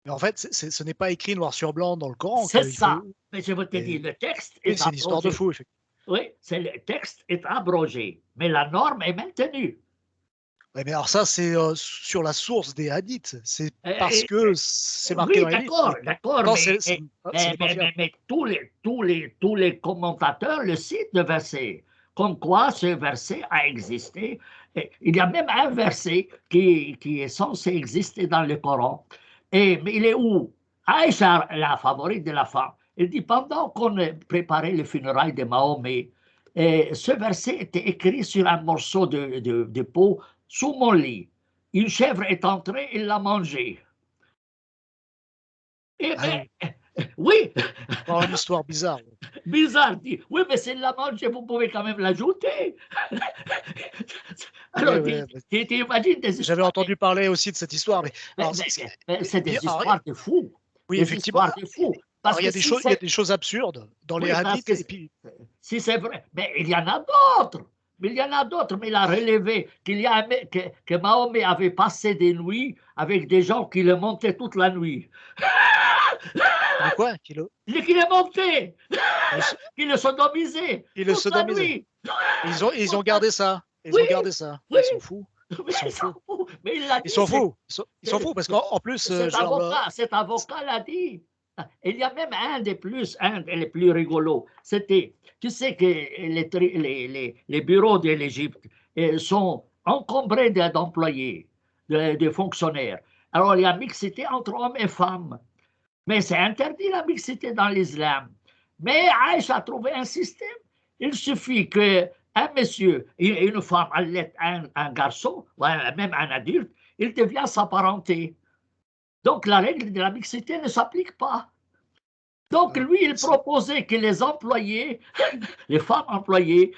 Mais en fait, ce n'est pas écrit noir sur blanc dans le Coran. C'est ça. Mais je veux te dire, le texte est abrogé. C'est l'histoire de fou, effectivement. Oui, le texte est abrogé, mais la norme est maintenue. Ouais, mais alors ça, c'est sur la source des hadiths. C'est parce que c'est marqué dans les hadiths. D'accord, mais tous les commentateurs le citent de verset. Comme quoi ce verset a existé. Et il y a même un verset qui est censé exister dans le Coran. Mais il est où? Aïcha, la favorite de la femme, elle dit pendant qu'on préparait les funérailles de Mahomet, ce verset était écrit sur un morceau de peau sous mon lit. Une chèvre est entrée, il l'a mangée. Eh bien, oui. Dans une histoire bizarre. Bizarre, dit. Oui, mais s'il l'a mangée, vous pouvez quand même l'ajouter. Alors, tu imagines des histoires. J'avais entendu parler aussi de cette histoire. Mais c'est des histoires de fous. Oui, effectivement. Il y a des choses absurdes dans les hadiths. Et puis... Si c'est vrai, mais il y en a d'autres. Mais il a relevé que Mahomet avait passé des nuits avec des gens qui le montaient toute la nuit. Quoi? Qu'il est monté, qu'il le sodomisait. Il le sodomisait. Ils ont gardé ça. Ils ont gardé ça. Oui. Ils sont fous. Ils sont fous. Mais il l'a dit. Ils sont fous. Ils sont fous parce qu'en plus. Cet avocat l'a dit. Il y a même un des plus rigolos. C'était, tu sais que les bureaux de l'Égypte sont encombrés d'employés, de fonctionnaires. Alors il y a mixité entre hommes et femmes. Mais c'est interdit la mixité dans l'islam. Mais Aïcha a trouvé un système. Il suffit qu'un monsieur et une femme allaitent un garçon, même un adulte, il devient sa parenté. Donc la règle de la mixité ne s'applique pas. Donc lui, il proposait que les employés, les femmes employées,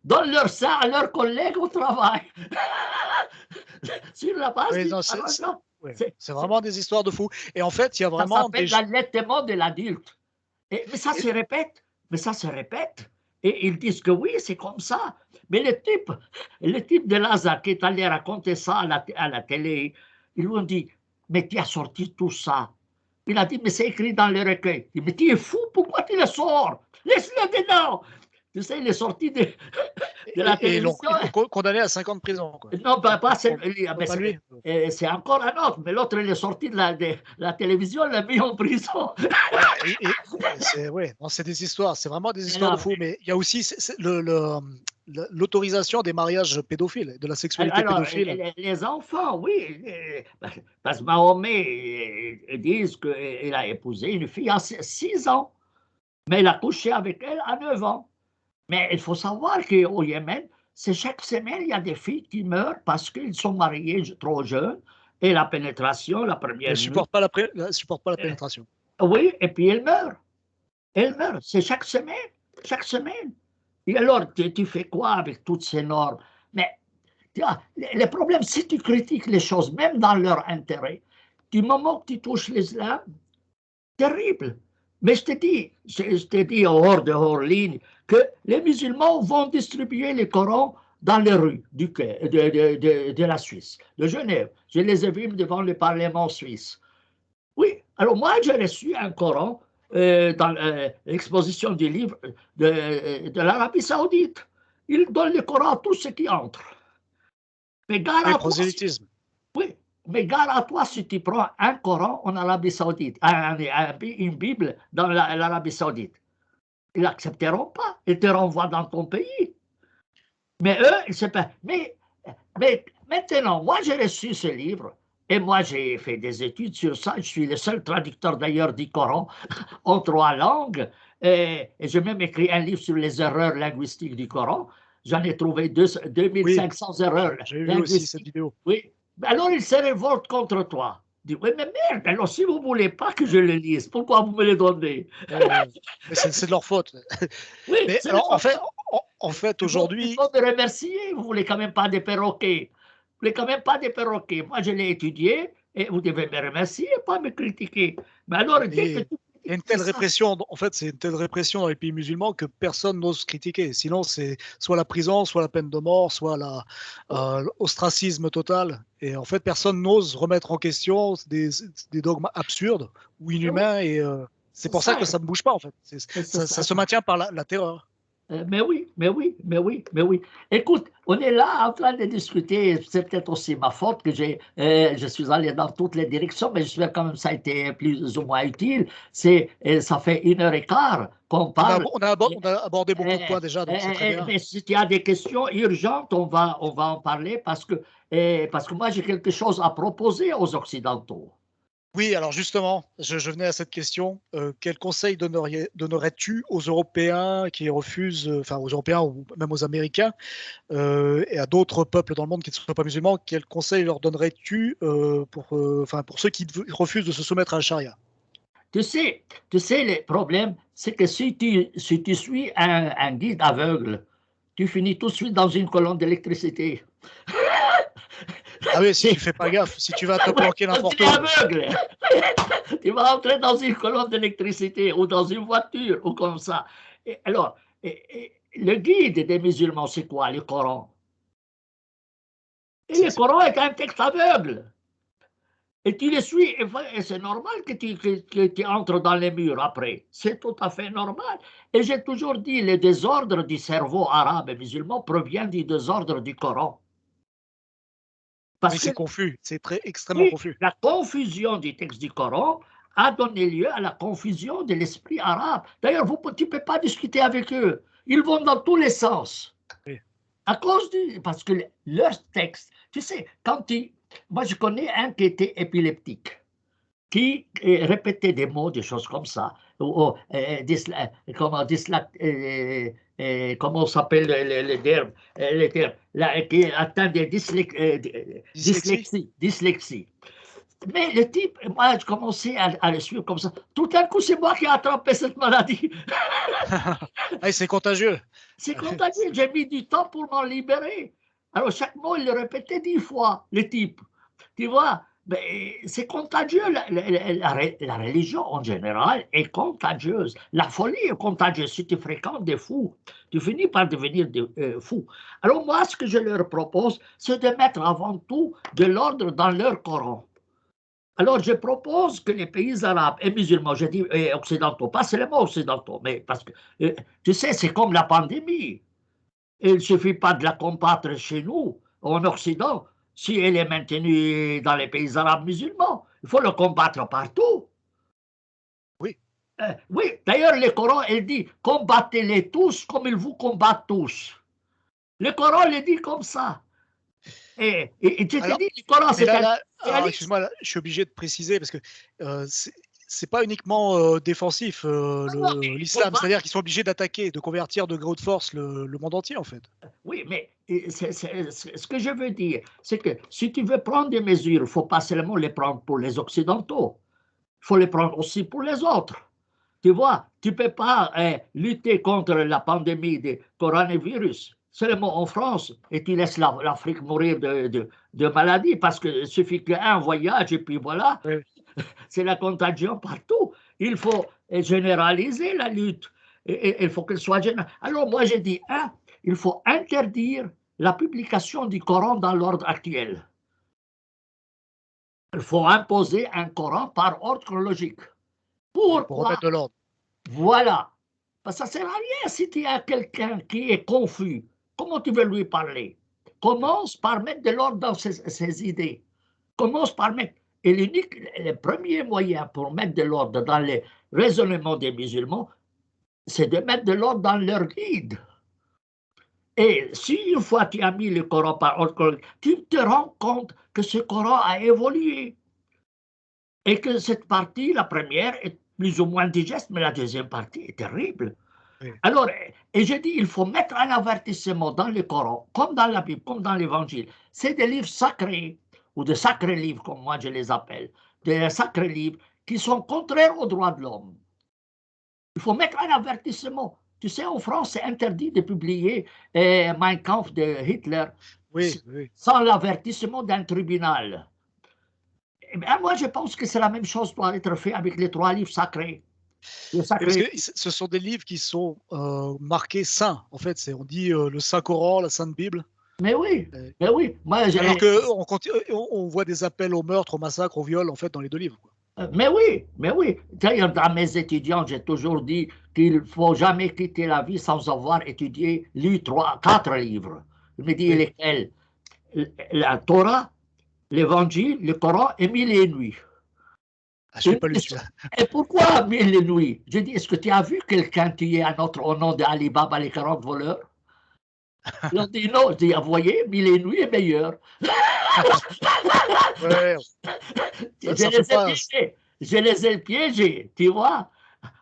donnent leur sein à leurs collègues au travail. Sur la base c'est vraiment des histoires de fous. Et en fait, il y a vraiment. Ça s'appelle l'allaitement de l'adulte. Mais ça se répète. Et ils disent que oui, c'est comme ça. Mais le type de Lazare qui est allé raconter ça à la télé, ils lui ont dit, mais tu as sorti tout ça. Il a dit, mais c'est écrit dans le recueil. Il dit, mais tu es fou, pourquoi tu le sors? Laisse-le dedans. Tu sais, il est sorti de la télévision. Et ils l'ont condamné à 5 ans de prison. Quoi. Non, pas celui. C'est encore un autre, mais l'autre, il est sorti de la télévision, il l'a mis en prison. C'est des histoires, c'est vraiment des histoires de fous. Mais il y a aussi l'autorisation des mariages pédophiles, de la sexualité pédophile. Les enfants, oui. Parce que Mahomet, ils disent qu'il a épousé une fille à 6 ans, mais il a couché avec elle à 9 ans. Mais il faut savoir qu'au Yémen, c'est chaque semaine, il y a des filles qui meurent parce qu'ils sont mariés trop jeunes et la pénétration, la première. Elles ne supportent pas la pénétration. Oui, et puis elles meurent. Elles meurent, c'est chaque semaine. Et alors, tu fais quoi avec toutes ces normes? Mais tu vois, le problème, si tu critiques les choses, même dans leur intérêt, du moment que tu touches l'islam, terrible. Mais je te dis hors ligne, que les musulmans vont distribuer les Corans dans les rues de la Suisse, de Genève. Je les ai vus devant le Parlement suisse. Oui, alors moi j'ai reçu un Coran dans l'exposition du livre de l'Arabie Saoudite. Ils donnent le Coran à tous ceux qui entrent. Mais gare à prosélytisme. Oui, mais gare à toi si tu prends un Coran en Arabie Saoudite, une Bible dans l'Arabie Saoudite. Ils n'accepteront pas. Ils te renvoient dans ton pays. Mais eux, ils ne savent pas. Mais maintenant, moi j'ai reçu ce livre Et moi, j'ai fait des études sur ça. Je suis le seul traducteur d'ailleurs du Coran en 3 langues. Et j'ai même écrit un livre sur les erreurs linguistiques du Coran. J'en ai trouvé Oui, 2500 erreurs j'ai vu aussi cette linguistiques. vidéo. Oui. Alors, il se révolte contre toi. Il dit, oui, mais merde, alors si vous ne voulez pas que je le lise, pourquoi vous me le donnez? Mais c'est de leur faute. Oui, Mais c'est alors, leur faute. en fait, Il aujourd'hui, faut me remercier. Vous voulez quand même pas des perroquets. Vous voulez quand même pas des perroquets. Moi, je l'ai étudié et vous devez me remercier, pas me critiquer. Mais alors, dès que il tu y a une critiques telle ça, répression, en fait, c'est une telle répression dans les pays musulmans que personne n'ose critiquer. Sinon, c'est soit la prison, soit la peine de mort, soit l'ostracisme total. Et en fait, personne n'ose remettre en question des dogmes absurdes ou mais oui, inhumains. Et c'est c'est pour ça ça, que ça ne bouge pas, en fait. c'est Ça ça. se maintient par la terreur. Mais oui, mais oui, mais oui, mais oui. Écoute, on est là en train de discuter. C'est peut-être aussi ma faute que je suis allé dans toutes les directions, mais j'espère quand même que ça a été plus ou moins utile. Ça fait 1 heure et quart qu'on parle. On a abordé beaucoup de points déjà, donc c'est très bien. Mais si tu as des questions urgentes, on va en parler parce que moi j'ai quelque chose à proposer aux Occidentaux. Oui, alors justement, je venais à cette question. Quel conseil donnerais-tu aux Européens qui refusent, enfin aux Européens ou même aux Américains et à d'autres peuples dans le monde qui ne sont pas musulmans, quel conseil leur donnerais-tu enfin, pour ceux qui refusent de se soumettre à la charia? Tu sais, le problème, c'est que si tu suis un guide aveugle, tu finis tout de suite dans une colonne d'électricité. Ah oui, si tu fais pas gaffe, si tu vas te Ouais, planquer parce n'importe qu'il est où. aveugle. Tu vas entrer dans une colonne d'électricité ou dans une voiture ou comme ça. Et alors, le guide des musulmans, c'est quoi? Le Coran. Et le C'est Coran est un texte aveugle. Et tu le suis, et c'est normal que tu entres dans les murs après. C'est tout à fait normal. Et j'ai toujours dit, le désordre du cerveau arabe et musulman provient du désordre du Coran. Oui, Parce que c'est confus, c'est extrêmement oui, confus. la confusion du texte du Coran a donné lieu à la confusion de l'esprit arabe. D'ailleurs, tu ne peux pas discuter avec eux. Ils vont dans tous les sens. Oui. À cause parce que leur texte, tu sais, moi je connais un qui était épileptique, qui répétait des mots, des choses comme ça, ou comment s'appelle les termes, qui atteint des Dyslexie? dyslexie. Mais le type, moi, je commençais à le suivre comme ça. Tout d'un coup, c'est moi qui ai attrapé cette maladie. Ah, c'est contagieux. C'est contagieux. J'ai mis du temps pour m'en libérer. Alors, chaque mot, il le répétait 10 fois, le type. Tu vois, c'est contagieux. La religion, en général, est contagieuse. La folie est contagieuse. Si tu fréquentes des fous, tu finis par devenir fou. Alors, moi, ce que je leur propose, c'est de mettre avant tout de l'ordre dans leur Coran. Alors, je propose que les pays arabes et musulmans, je dis occidentaux, pas seulement occidentaux, mais parce que, tu sais, c'est comme la pandémie. Il ne suffit pas de la combattre chez nous, en Occident, si elle est maintenue dans les pays arabes musulmans. Il faut le combattre partout. Oui. Oui, d'ailleurs, le Coran, il dit, combattez-les tous comme ils vous combattent tous. Le Coran le dit comme ça. Et je te Alors, dis, le Coran, mais c'est un alors réaliste. excuse-moi, je suis obligé de préciser parce que c'est pas uniquement défensif Non, non, mais l'islam, c'est-à-dire qu'ils sont obligés d'attaquer, de convertir de gré ou de force le monde entier en fait. oui, mais ce que je veux dire, c'est que si tu veux prendre des mesures, il ne faut pas seulement les prendre pour les Occidentaux, il faut les prendre aussi pour les autres. Tu vois, tu ne peux pas lutter contre la pandémie du coronavirus seulement en France et tu laisses l'Afrique mourir de maladie parce qu'il suffit qu'un voyage et puis voilà, Oui. c'est la contagion partout. Il faut généraliser la lutte. Il faut qu'elle soit générale. Alors moi j'ai dit, il faut interdire la publication du Coran dans l'ordre actuel. Il faut imposer un Coran par ordre chronologique. Oui, pour Pourquoi? remettre de l'ordre. Voilà. Parce que ça ne sert à rien si tu as quelqu'un qui est confus. Comment tu veux lui parler? Oui. Commence par mettre de l'ordre dans ses idées. Commence par mettre. Et le premier moyen pour mettre de l'ordre dans les raisonnements des musulmans, c'est de mettre de l'ordre dans leur guide. Et si une fois tu as mis le Coran par ordre chronologique, tu te rends compte que ce Coran a évolué. Et que cette partie, la première, est plus ou moins digeste, mais la deuxième partie est terrible. Oui. Alors, et je dis, il faut mettre un avertissement dans le Coran, comme dans la Bible, comme dans l'Évangile. C'est des livres sacrés, ou de sacrés livres, comme moi je les appelle, des sacrés livres qui sont contraires aux droits de l'homme. Il faut mettre un avertissement. Tu sais, en France, c'est interdit de publier Mein Kampf de Hitler sans l'avertissement d'un tribunal. Eh bien, moi, je pense que c'est la même chose doit être fait avec les 3 livres sacrés. Parce que ce sont des livres qui sont marqués saints, en fait. On dit le Saint Coran, la Sainte Bible. Mais oui, mais oui. Moi, alors qu'on voit des appels au meurtre, au massacre, au viol, en fait, dans les 2 livres. Mais oui, mais oui. D'ailleurs, dans mes étudiants, j'ai toujours dit qu'il ne faut jamais quitter la vie sans avoir étudié, lu 4 livres. Je me dis lesquels? La Torah, l'Évangile, le Coran et Mille et Nuits. Ah, je ne pas lu celui-là. Et pourquoi Mille et Nuits? Je dis, est-ce que tu as vu quelqu'un tuer un autre au nom d'Ali Baba, les 40 voleurs? Ils ont dit non. Je dis, vous voyez, Mille et Nuits est meilleur. Ouais. Je les ai piégés, tu vois.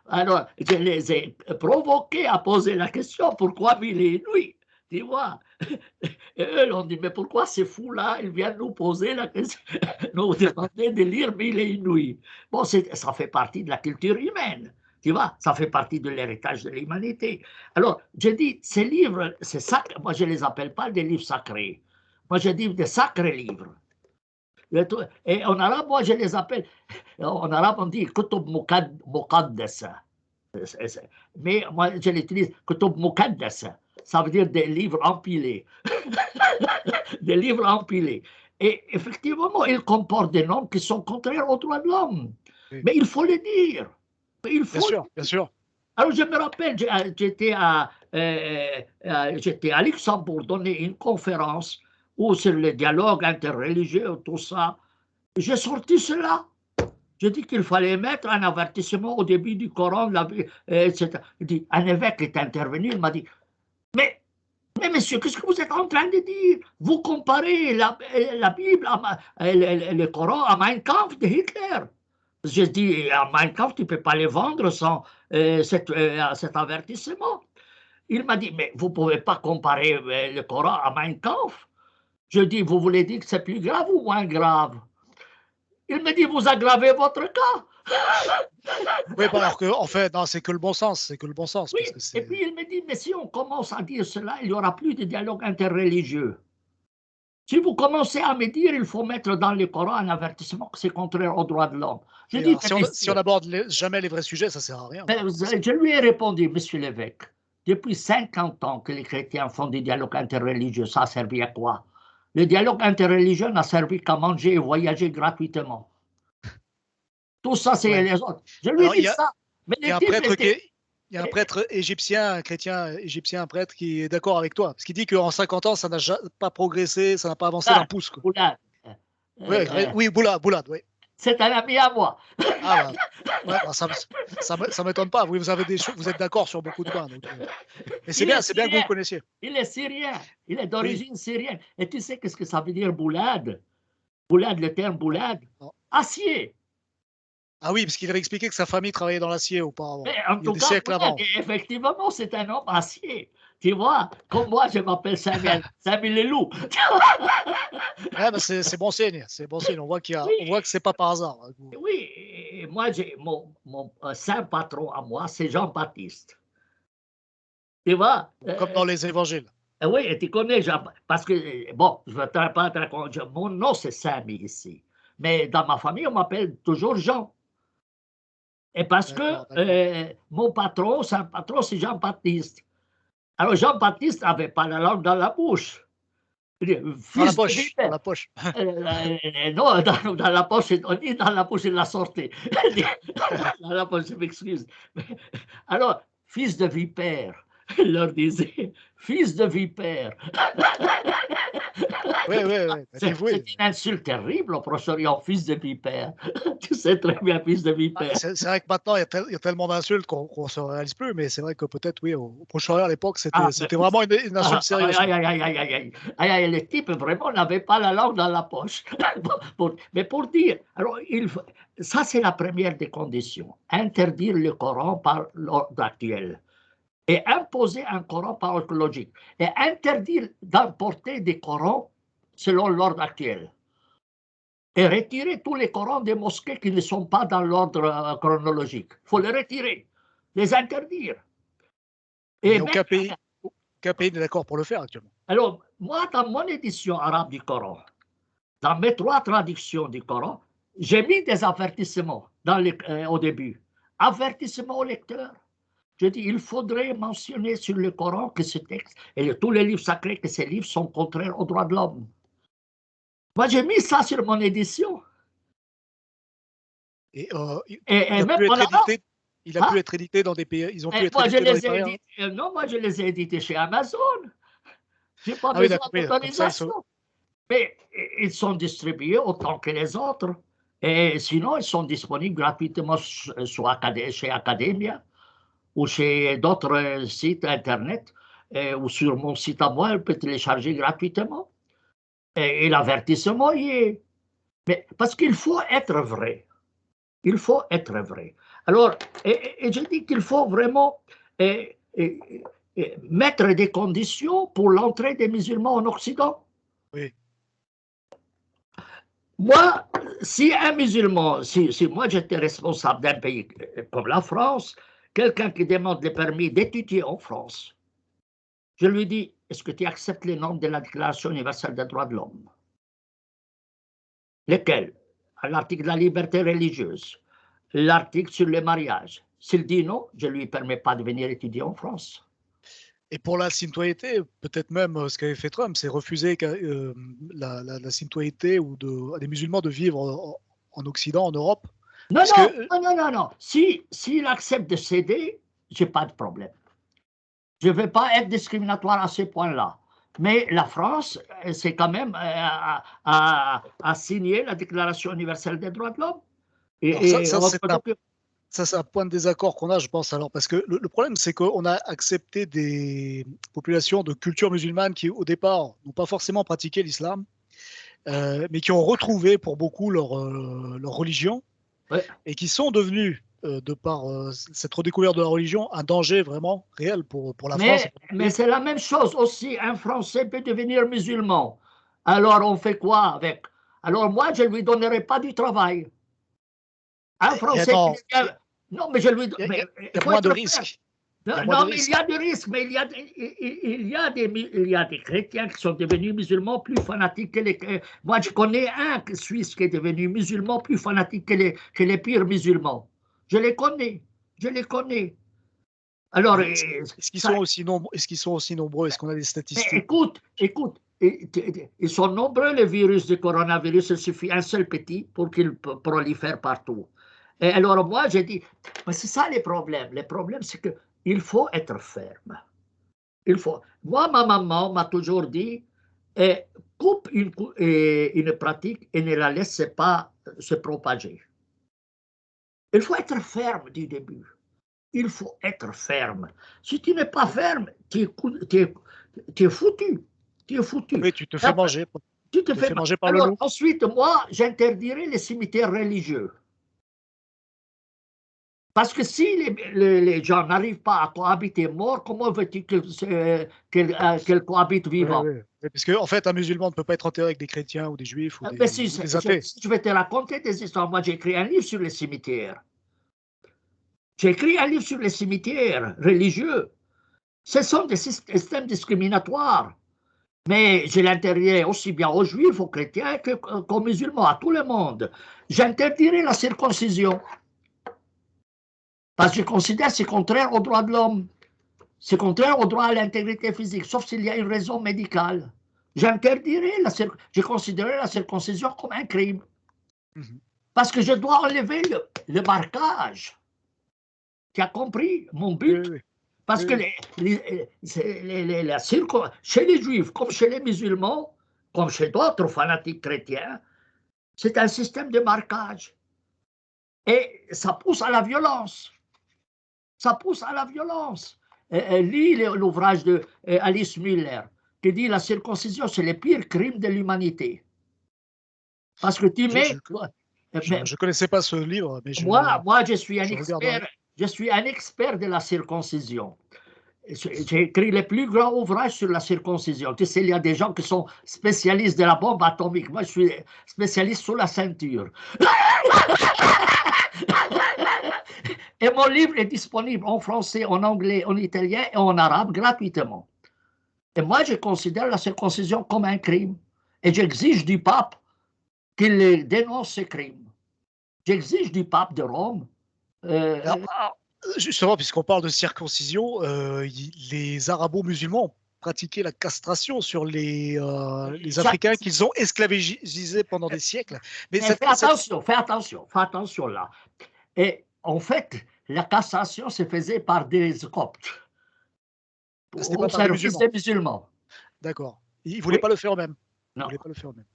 Alors, je les ai provoqués à poser la question, pourquoi Mille et Nuits, tu vois. Et eux, ils ont dit, mais pourquoi ces fous-là, ils viennent nous poser la question, nous demander de lire Mille et Nuits. Bon, ça fait partie de la culture humaine, tu vois, ça fait partie de l'héritage de l'humanité. Alors, je dis, ces livres, c'est sacré, moi je ne les appelle pas des livres sacrés, moi je dis des sacrés livres. Et en arabe, moi je les appelle, en arabe on dit Kutub Muqaddasa. Mais moi je l'utilise Kutub Muqaddasa. Ça veut dire des livres empilés. Des livres empilés. Et effectivement, ils comportent des normes qui sont contraires aux droits de l'homme. Oui. Mais il faut le dire. Bien sûr, bien sûr. Alors je me rappelle, j'étais à Luxembourg donner une conférence où sur le dialogue interreligieux, tout ça. J'ai sorti cela. J'ai dit qu'il fallait mettre un avertissement au début du Coran, etc. Un évêque est intervenu, il m'a dit, mais monsieur, qu'est-ce que vous êtes en train de dire? Vous comparez la Bible, le Coran à Mein Kampf de Hitler. J'ai dit, à Mein Kampf, tu ne peux pas les vendre sans cet avertissement. Il m'a dit, mais vous ne pouvez pas comparer le Coran à Mein Kampf. Je dis, vous voulez dire que c'est plus grave ou moins grave? Il me dit, vous aggravez votre cas. Oui, alors que, en fait, non, c'est que le bon sens, c'est que le bon sens. Oui, parce que et puis il me dit, mais si on commence à dire cela, il n'y aura plus de dialogue interreligieux. Si vous commencez à me dire, il faut mettre dans le Coran un avertissement que c'est contraire aux droits de l'homme. Je dis, si on n'aborde jamais les vrais sujets, ça ne sert à rien. Je lui ai répondu, monsieur l'évêque, depuis 50 ans que les chrétiens font des dialogues interreligieux, ça a servi à quoi? Le dialogue interreligieux n'a servi qu'à manger et voyager gratuitement. Tout ça, c'est les autres. Je lui ai dit ça. Mais il y a un prêtre égyptien, un chrétien égyptien, un prêtre qui est d'accord avec toi. Parce qu'il dit qu'en 50 ans, ça n'a pas progressé, ça n'a pas avancé d'un pouce. Boulad. Oui, Boulad, oui. C'est un ami à moi. Ah bah, ça m'étonne pas. Vous êtes d'accord sur beaucoup de points. Donc, mais c'est bien que vous le connaissiez. Il est syrien. Il est d'origine syrienne. Et tu sais qu'est-ce que ça veut dire Boulad? Boulad, le terme Boulad, acier. Ah oui, parce qu'il avait expliqué que sa famille travaillait dans l'acier auparavant. En tout cas, effectivement, c'est un homme acier. Tu vois, comme moi, je m'appelle Samuel Leloup. Ouais, bah c'est bon signe. C'est bon signe. On voit que c'est pas par hasard. Oui, et moi, mon saint patron à moi, c'est Jean-Baptiste. Tu vois? Comme dans les évangiles. Oui, et tu connais Jean, parce que, bon, je ne vais pas te raconter, mon nom c'est Samy ici. Mais dans ma famille, on m'appelle toujours Jean. Et parce que mon patron, c'est Jean-Baptiste. Alors Jean-Baptiste n'avait pas la langue dans la bouche. Dans la poche. Dans la poche. Non, dans la poche, ni dans la poche, il l'a sorti. Dans la poche, je m'excuse. Alors, fils de vipère, il leur disait, fils de vipère. Oui, oui, oui. C'est une insulte terrible au Proche-Orient, fils de vipère. Tu sais très bien, fils de vipère. C'est vrai que maintenant, il y a tellement d'insultes qu'on ne se réalise plus, mais c'est vrai que peut-être, oui, au Proche-Orient à l'époque, c'était vraiment une insulte sérieuse. Aïe, aïe, aïe, aïe, aïe, aïe, aïe, aïe, le type vraiment n'avait pas la langue dans la poche. Mais pour dire, alors, ça c'est la première des conditions, interdire le Coran par l'ordre actuel et imposer un Coran par ordre logique et interdire d'importer des Corans selon l'ordre actuel et retirer tous les Corans des mosquées qui ne sont pas dans l'ordre chronologique. Il faut les retirer, les interdire. Il n'y Et a même, aucun pays n'est d'accord pour le faire actuellement. alors, moi, dans mon édition arabe du Coran, dans mes 3 traductions du Coran, j'ai mis des avertissements au début. Avertissement au lecteur. Je dis, il faudrait mentionner sur le Coran que ce texte, et tous les livres sacrés, que ces livres sont contraires aux droits de l'homme. Moi, j'ai mis ça sur mon édition. Et Et même il a pu être édité dans des pays. Ils ont pu être moi, édités dans des pays. non, moi, je les ai édités chez Amazon. Je n'ai pas Ah oui, besoin d'accord. Comme ça, d'autorisation. Mais ils sont distribués autant que les autres. Et sinon, ils sont disponibles gratuitement chez Academia ou chez d'autres sites Internet ou sur mon site à moi, elle peut télécharger gratuitement. Et l'avertissement y est. Mais parce qu'il faut être vrai. Il faut être vrai. Alors, et je dis qu'il faut vraiment mettre des conditions pour l'entrée des musulmans en Occident. oui. Moi, si un musulman, si moi j'étais responsable d'un pays comme la France, quelqu'un qui demande le permis d'étudier en France, je lui dis, est-ce que tu acceptes les normes de la Déclaration universelle des droits de l'homme? Lesquelles? L'article de la liberté religieuse, l'article sur le mariage. S'il dit non, je ne lui permets pas de venir étudier en France. Et pour la citoyenneté, peut-être même ce qu'avait fait Trump, c'est refuser la citoyenneté à des musulmans de vivre en Occident, en Europe. Non, Parce que, non. S'il accepte de céder, je n'ai pas de problème. Je ne vais pas être discriminatoire à ce point-là. Mais la France, c'est quand même à signer la Déclaration universelle des droits de l'homme. alors ça, c'est un point de désaccord qu'on a, je pense. Alors, parce que le problème, c'est qu'on a accepté des populations de culture musulmane qui, au départ, n'ont pas forcément pratiqué l'islam, mais qui ont retrouvé pour beaucoup leur religion ouais. et qui sont devenus, de par cette redécouverte de la religion, un danger vraiment réel pour la France. Mais c'est la même chose aussi. Un Français peut devenir musulman. Alors, on fait quoi avec? Alors, moi, je ne lui donnerai pas du travail. Un Français non, qui... Non, mais je lui... il y a faut moins de être risques. Non, mais il y a des risques, mais il y a des chrétiens qui sont devenus musulmans plus fanatiques que les... Moi, je connais un Suisse qui est devenu musulman plus fanatique que les pires musulmans. Je les connais. Alors, est-ce qu'ils sont aussi nombreux? Est-ce qu'on a des statistiques? écoute, ils sont nombreux, les virus du coronavirus, il suffit un seul petit pour qu'il prolifère partout. Et alors, moi, j'ai dit, mais c'est ça les problèmes. Les problèmes, c'est qu'il faut être ferme. Moi, ma maman m'a toujours dit, coupe une pratique et ne la laisse pas se propager. Il faut être ferme du début. Il faut être ferme. Si tu n'es pas ferme, tu es foutu. Tu es foutu. Oui, tu te fais manger. Tu te fais manger par Alors, le loup. ensuite, moi, j'interdirai les cimetières religieux. Parce que si les gens n'arrivent pas à cohabiter morts, comment veux-tu qu'ils cohabitent vivants? Oui. Parce qu'en fait, un musulman ne peut pas être enterré avec des chrétiens ou des juifs ou Mais des athées. je vais te raconter des histoires. Moi, j'ai écrit un livre sur les cimetières. J'ai écrit un livre sur les cimetières religieux. Ce sont des systèmes discriminatoires. Mais je l'interdirai aussi bien aux juifs, aux chrétiens qu'aux musulmans, à tout le monde. J'interdirai la circoncision. Parce que je considère que c'est contraire aux droits de l'homme. C'est contraire au droit à l'intégrité physique, sauf s'il y a une raison médicale. Je considérerai la circoncision comme un crime. Parce que je dois enlever le marquage. Tu as compris mon but? Oui. Parce que chez les juifs comme chez les musulmans, comme chez d'autres fanatiques chrétiens, c'est un système de marquage. Et ça pousse à la violence. Ça pousse à la violence. Lis l'ouvrage de Alice Miller, qui dit la circoncision, c'est le pire crime de l'humanité. Parce que tu mets... Je ne connaissais pas ce livre, mais moi, je suis un expert de la circoncision. J'ai écrit les plus grands ouvrages sur la circoncision. Tu sais, il y a des gens qui sont spécialistes de la bombe atomique. Moi, je suis spécialiste sur la ceinture. Et mon livre est disponible en français, en anglais, en italien et en arabe gratuitement. Et moi, je considère la circoncision comme un crime. Et j'exige du pape qu'il dénonce ce crime. J'exige du pape de Rome. Justement, puisqu'on parle de circoncision, les arabo-musulmans ont pratiqué la castration sur les Africains qu'ils ont esclavagisés pendant des siècles. Mais fais attention là. Et en fait, la castration se faisait par des coptes. Au service des musulmans. D'accord. Ils ne voulaient pas le faire eux-mêmes. Non.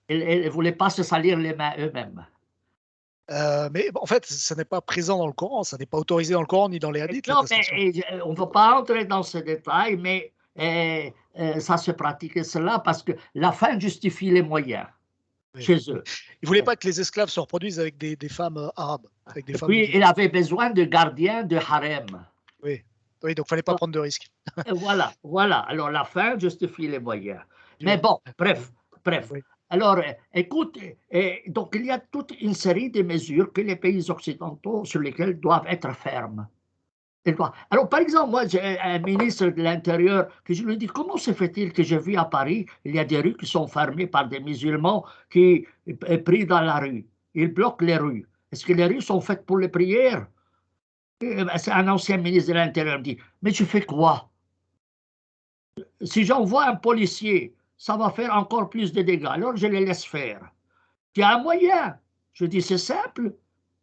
Ils ne voulaient pas se salir les mains eux-mêmes. Mais en fait, ça n'est pas présent dans le Coran, ça n'est pas autorisé dans le Coran ni dans les hadiths. Non, mais on ne peut pas entrer dans ces détails, mais ça se pratiquait cela parce que la fin justifie les moyens chez eux. Ils ne voulaient pas que les esclaves se reproduisent avec des femmes arabes. Avec des femmes puis, il avait besoin de gardiens de harem. Oui, donc il ne fallait pas prendre de risques. Voilà. Alors, la fin justifie les moyens. Mais bon, bref. Oui. Alors, écoute, donc il y a toute une série de mesures que les pays occidentaux sur lesquels doivent être fermes. Alors, par exemple, moi, j'ai un ministre de l'Intérieur que je lui dis, comment se fait-il que je vis à Paris, il y a des rues qui sont fermées par des musulmans qui sont pris dans la rue. Ils bloquent les rues. Est-ce que les rues sont faites pour les prières? C'est un ancien ministre de l'Intérieur qui me dit, mais tu fais quoi? Si j'envoie un policier, ça va faire encore plus de dégâts. Alors, je les laisse faire. Il y a un moyen. Je dis, c'est simple.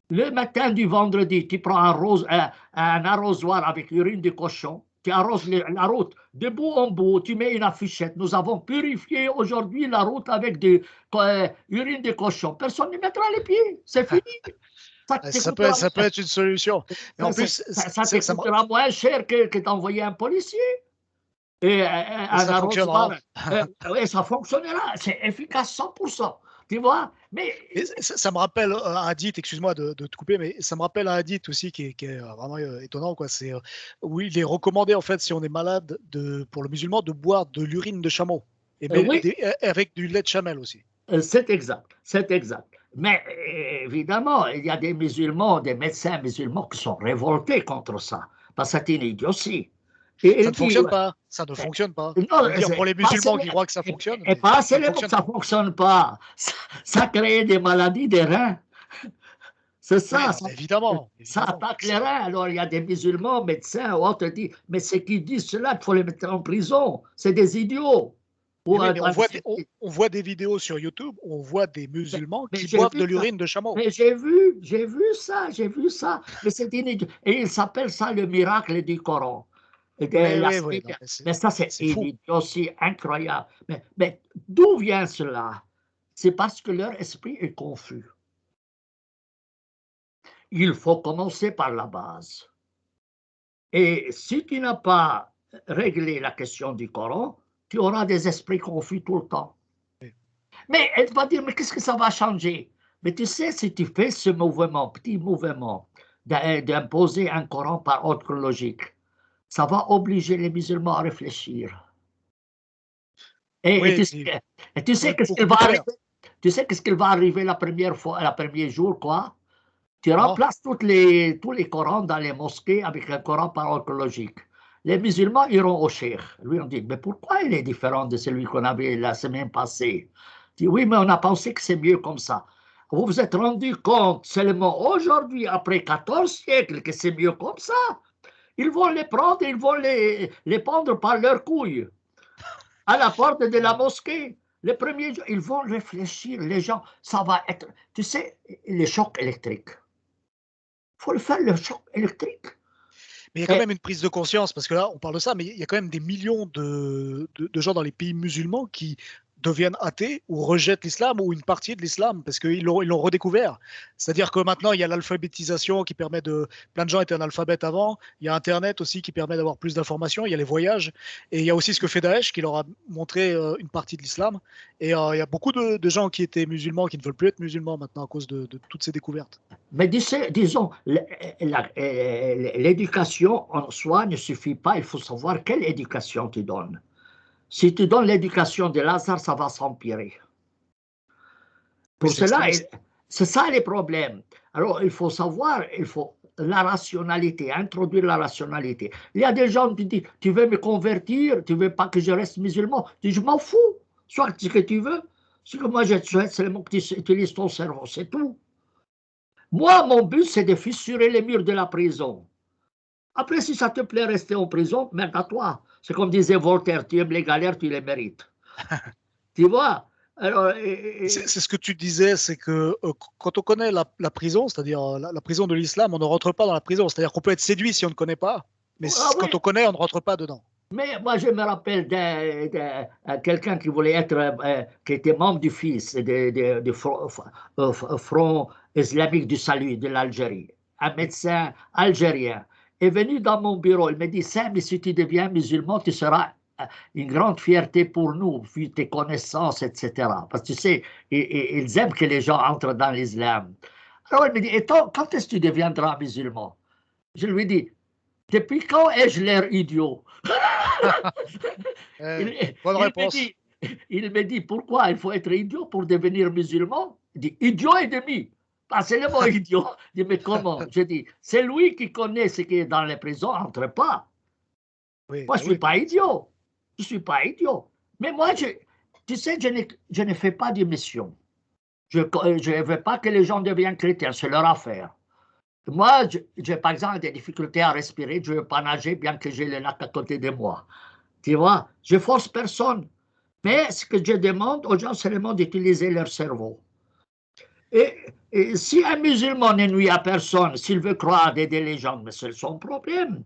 Le matin du vendredi, tu prends un arrosoir avec l'urine de cochon, tu arroses la route de bout en bout, tu mets une affichette. Nous avons purifié aujourd'hui la route avec de urine de cochon. Personne ne mettra les pieds. C'est fini. Ça peut être une solution. Et en plus, ça te coûtera moins cher que d'envoyer un policier. Et ça fonctionnera. Oui, ça fonctionnera. C'est efficace 100%. Tu vois, mais ça me rappelle un hadith, excuse-moi de te couper, mais ça me rappelle un hadith aussi qui est vraiment étonnant, quoi. C'est où il est recommandé, en fait, si on est malade, pour le musulman, de boire de l'urine de chameau. Avec du lait de chamel aussi. C'est exact. Mais évidemment, il y a des musulmans, des médecins musulmans qui sont révoltés contre ça. Parce que c'est une idiotie. Ça ne fonctionne pas. Ça ne fonctionne pas. Non, pour les musulmans qui croient que ça fonctionne. Et pas seulement que ça ne fonctionne pas. Ça crée des maladies des reins. C'est ça. Évidemment. Ça attaque les reins. Alors, il y a des musulmans, médecins, ou autres disent, mais ceux qui disent cela, il faut les mettre en prison. C'est des idiots. On voit des vidéos sur YouTube où on voit des musulmans qui boivent de l'urine de chameau. Mais j'ai vu ça. Mais c'est inédit. Et ils s'appellent ça le miracle du Coran. Mais ça, c'est aussi incroyable. Mais d'où vient cela? C'est parce que leur esprit est confus. Il faut commencer par la base. Et si tu n'as pas réglé la question du Coran, tu auras des esprits confus tout le temps. Mais elle va dire, mais qu'est-ce que ça va changer? Mais tu sais, si tu fais ce petit mouvement d'imposer un Coran par ordre logique, ça va obliger les musulmans à réfléchir. Et tu sais qu'est-ce qui va arriver? Tu sais qu'est-ce qui va arriver le premier jour, quoi? Tu remplaces tous les Corans dans les mosquées avec un Coran par ordre logique. Les musulmans iront au cheikh. Lui, on dit, mais pourquoi il est différent de celui qu'on avait la semaine passée? Il dit, oui, mais on a pensé que c'est mieux comme ça. Vous vous êtes rendu compte seulement aujourd'hui, après 14 siècles, que c'est mieux comme ça? Ils vont les prendre, ils vont les pendre par leurs couilles à la porte de la mosquée. Les premiers jours, ils vont réfléchir, les gens, ça va être, tu sais, les chocs électriques. Il faut le faire, le choc électrique. Mais il y a quand même une prise de conscience, parce que là, on parle de ça, mais il y a quand même des millions de gens dans les pays musulmans qui deviennent athées ou rejettent l'islam ou une partie de l'islam parce qu'ils l'ont redécouvert. C'est-à-dire que maintenant, il y a l'alphabétisation qui permet de... Plein de gens étaient analphabètes avant. Il y a Internet aussi qui permet d'avoir plus d'informations. Il y a les voyages. Et il y a aussi ce que fait Daesh qui leur a montré une partie de l'islam. Et il y a beaucoup de gens qui étaient musulmans qui ne veulent plus être musulmans maintenant à cause de toutes ces découvertes. Mais disons, l'éducation en soi ne suffit pas. Il faut savoir quelle éducation tu donnes. Si tu donnes l'éducation de Lazare, ça va s'empirer. Pour cela, c'est ça les problèmes. Alors, il faut savoir, il faut la rationalité, introduire la rationalité. Il y a des gens qui disent, tu veux me convertir, tu veux pas que je reste musulman. Je dis, je m'en fous, soit ce que tu veux. Ce que moi, je souhaite seulement que tu utilises ton cerveau, c'est tout. Moi, mon but, c'est de fissurer les murs de la prison. Après, si ça te plaît rester en prison, merde à toi. C'est comme disait Voltaire, tu aimes les galères, tu les mérites. Tu vois? C'est ce que tu disais, c'est que quand on connaît la prison, c'est-à-dire la prison de l'islam, on ne rentre pas dans la prison. C'est-à-dire qu'on peut être séduit si on ne connaît pas, mais quand on connaît, on ne rentre pas dedans. Mais moi, je me rappelle de quelqu'un qui voulait être, qui était membre du FIS, du Front islamique du salut de l'Algérie, un médecin algérien, est venu dans mon bureau. Il me dit, Sam, si tu deviens musulman, tu seras une grande fierté pour nous, vu tes connaissances, etc. Parce que tu sais, ils aiment que les gens entrent dans l'islam. Alors il me dit, et toi, quand est-ce que tu deviendras musulman? Je lui dis, depuis quand ai-je l'air idiot? Bonne réponse. Il me dit, pourquoi il faut être idiot pour devenir musulman? Il dit, idiot et demi. C'est le mot idiot. Je dis, mais comment? Je dis, c'est lui qui connaît ce qui est dans les prisons, entre pas. Oui, moi, je ne suis pas idiot. Je ne suis pas idiot. Mais moi, tu sais, je ne fais pas de mission. Je ne veux pas que les gens deviennent chrétiens, c'est leur affaire. Moi, j'ai par exemple des difficultés à respirer, je ne veux pas nager bien que j'ai le lac à côté de moi. Tu vois, je force personne. Mais ce que je demande aux gens, c'est seulement d'utiliser leur cerveau. Et si un musulman ne nuit à personne, s'il veut croire des légendes, mais c'est son problème.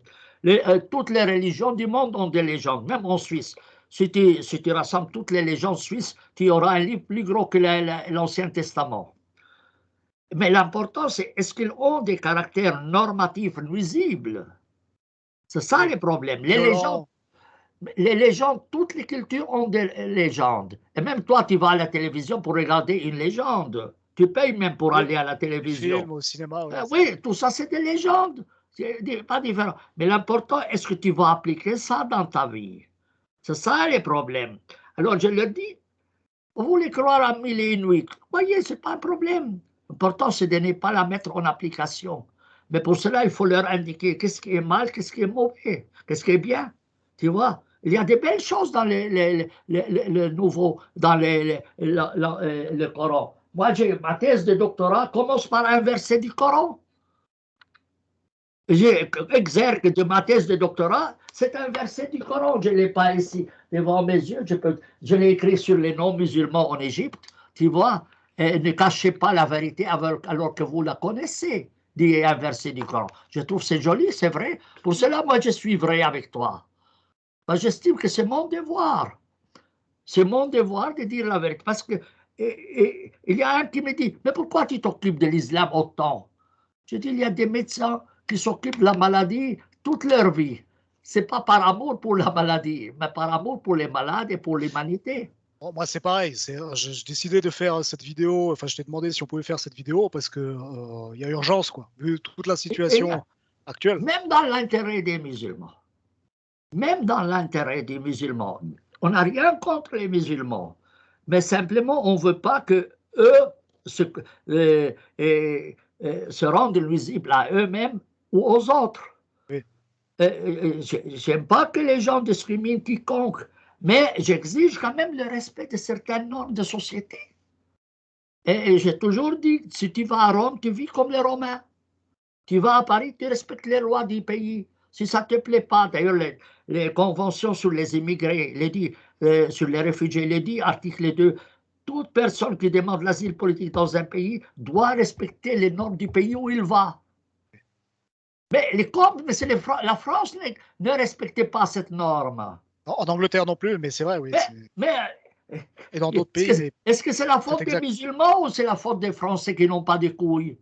Toutes les religions du monde ont des légendes, même en Suisse. Si tu rassembles toutes les légendes suisses, tu auras un livre plus gros que l'Ancien Testament. Mais l'important, c'est est-ce qu'ils ont des caractères normatifs nuisibles? C'est ça le problème. Les légendes, toutes les cultures ont des légendes. Et même toi, tu vas à la télévision pour regarder une légende. Tu payes même pour aller à la télévision. Film, au cinéma, oui, tout ça, c'est des légendes. C'est pas différent. Mais l'important, est-ce que tu vas appliquer ça dans ta vie? C'est ça le problème. Alors, je le dis, vous voulez croire à mille et une nuits. Voyez, ce n'est pas un problème. L'important, c'est de ne pas la mettre en application. Mais pour cela, il faut leur indiquer qu'est-ce qui est mal, qu'est-ce qui est mauvais, qu'est-ce qui est bien. Tu vois, il y a des belles choses dans le nouveau, dans le Coran. Moi, j'ai ma thèse de doctorat commence par un verset du Coran. J'ai exergue de ma thèse de doctorat, c'est un verset du Coran. Je ne l'ai pas ici devant mes yeux. Je l'ai écrit sur les non-musulmans en Égypte. Tu vois, et ne cachez pas la vérité alors que vous la connaissez, dit un verset du Coran. Je trouve c'est joli, c'est vrai. Pour cela, moi, je suis vrai avec toi. J'estime que c'est mon devoir. C'est mon devoir de dire la vérité. Parce que il y a un qui me dit, mais pourquoi tu t'occupes de l'islam autant? Je dis, il y a des médecins qui s'occupent de la maladie toute leur vie. Ce n'est pas par amour pour la maladie, mais par amour pour les malades et pour l'humanité. Bon, moi, c'est pareil. J'ai décidé de faire cette vidéo. Enfin, je t'ai demandé si on pouvait faire cette vidéo parce qu'il y a urgence, quoi, vu toute la situation actuelle. Même dans l'intérêt des musulmans. Même dans l'intérêt des musulmans. On n'a rien contre les musulmans. Mais simplement, on ne veut pas que eux se rendent nuisibles à eux-mêmes ou aux autres. Oui. J'aime pas que les gens discriminent quiconque, mais j'exige quand même le respect de certaines normes de société. Et j'ai toujours dit, si tu vas à Rome, tu vis comme les Romains. Tu vas à Paris, tu respectes les lois du pays. Si ça ne te plaît pas, d'ailleurs, les conventions sur les immigrés, sur les réfugiés, les dit, article 2, toute personne qui demande l'asile politique dans un pays doit respecter les normes du pays où il va. Mais la France ne respectait pas cette norme. En Angleterre non plus, mais c'est vrai, oui. Mais Et dans d'autres pays, mais Est-ce que c'est la c'est faute des exact. musulmans ou c'est la faute des Français qui n'ont pas de couilles?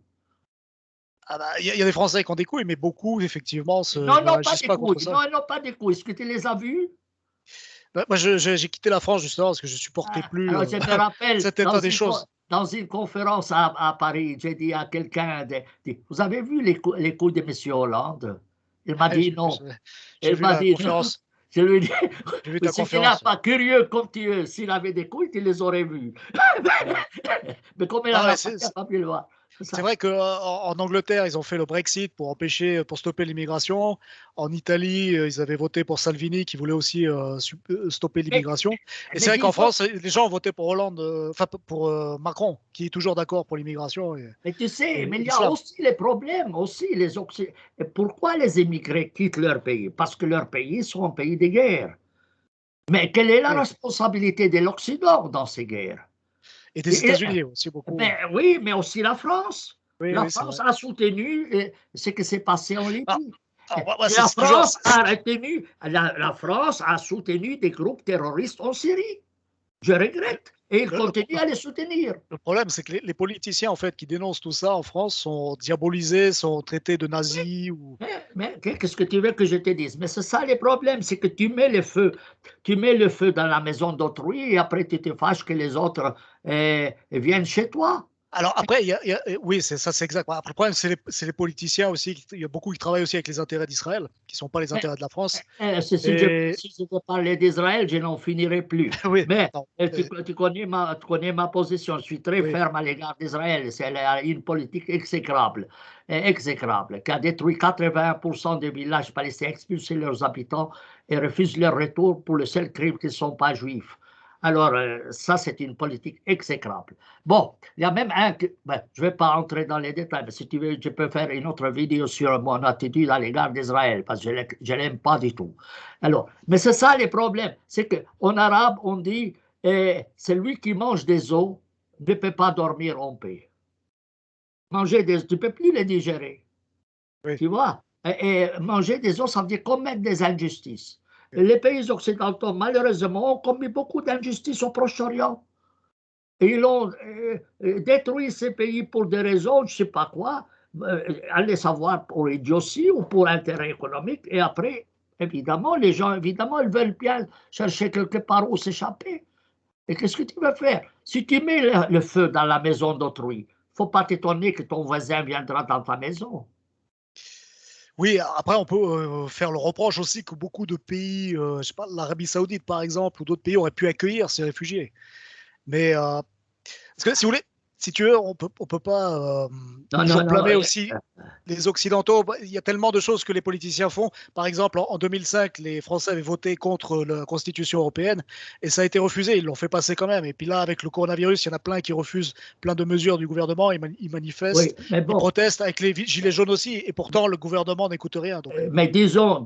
Ah bah, il y a des Français qui ont des couilles, mais beaucoup, effectivement, Non, ne non, pas réagissent des pas contre couilles. ça. Non, non, pas des couilles. Est-ce que tu les as vus? Bah, moi, j'ai quitté la France justement parce que je supportais Ah, plus alors, je me rappelle, cet état des choses. dans une conférence à Paris, j'ai dit à quelqu'un, vous avez vu les couilles de M. Hollande? Il m'a dit J'ai vu, non. j'ai Il vu m'a la dit non. conférence. Je lui ai dit, J'ai vu mais ta si tu n'as conférence. pas curieux comme tu es, s'il avait des couilles, tu les aurais vus. Ouais. Mais comme il Non, n'en mais a pas, tu n'as pas pu le voir. C'est c'est ça. vrai qu'en Angleterre, ils ont fait le Brexit pour stopper l'immigration. En Italie, ils avaient voté pour Salvini qui voulait aussi stopper Mais, l'immigration. Et c'est mais vrai qu'en disons, France, les gens ont voté pour Hollande, enfin pour Macron, qui est toujours d'accord pour l'immigration mais tu sais, mais et il y a l'islam. aussi les problèmes, aussi et pourquoi les immigrés quittent leur pays? Parce que leur pays sont un pays de guerre. Mais quelle est la Oui. responsabilité de l'Occident dans ces guerres? Et des Et- États-Unis aussi beaucoup. ben oui, mais aussi la France. Oui, La oui, c'est France vrai. a soutenu ce qui s'est passé en Alors, Libye. moi, La c'est toujours. France a retenu, la France a soutenu des groupes terroristes en Syrie. Je regrette. Et il Le, le- continue à les soutenir. le problème, c'est que les politiciens en fait qui dénoncent tout ça en France sont diabolisés, sont traités de nazis ou. Mais qu'est-ce que tu veux que je te dise? Mais c'est ça le problème, c'est que tu mets le feu dans la maison d'autrui et après tu te fâches que les autres viennent chez toi. Alors après, oui, c'est ça, c'est exact. Après, le problème, c'est les politiciens aussi. Il y a beaucoup qui travaillent aussi avec les intérêts d'Israël, qui ne sont pas les Mais, intérêts de la France. Et si je te parlais d'Israël, je n'en finirai plus. oui, Mais non, tu connais ma position. Je suis très oui, ferme à l'égard d'Israël. C'est une politique exécrable, qui a détruit 80% des villages palestiniens, expulsé leurs habitants et refuse leur retour pour le seul crime qu'ils ne sont pas juifs. Alors, ça, c'est une politique exécrable. Bon, il y a même ben, je ne vais pas entrer dans les détails, mais si tu veux, je peux faire une autre vidéo sur mon attitude à l'égard d'Israël, parce que je ne l'aime pas du tout. Alors, mais c'est ça le problème, c'est qu'en arabe, on dit, celui qui mange des os ne peut pas dormir en paix. Tu ne peux plus les digérer, oui, tu vois. Et manger des os, ça veut dire commettre des injustices. oui. Et les pays occidentaux, malheureusement, ont commis beaucoup d'injustices au Proche-Orient. Et ils ont détruit ces pays pour des raisons, je ne sais pas quoi, allez savoir pour idiotie ou pour intérêt économique. Et après, évidemment, les gens, évidemment, ils veulent bien chercher quelque part où s'échapper. Et qu'est-ce que tu veux faire? Si tu mets le feu dans la maison d'autrui, il ne faut pas t'étonner que ton voisin viendra dans ta maison. Oui, après, on peut faire le reproche aussi que beaucoup de pays, je sais pas, l'Arabie Saoudite par exemple, ou d'autres pays auraient pu accueillir ces réfugiés. Mais parce que si vous voulez, si tu veux, on peut pas Non, non, toujours non. blâmer aussi les Occidentaux. Il y a tellement de choses que les politiciens font. Par exemple, en 2005, les Français avaient voté contre la Constitution européenne et ça a été refusé. Ils l'ont fait passer quand même. Et puis là, avec le coronavirus, il y en a plein qui refusent plein de mesures du gouvernement. Ils Oui, manifestent, mais ils bon, protestent avec les gilets jaunes aussi. Et pourtant, le gouvernement n'écoute rien. Donc, mais disons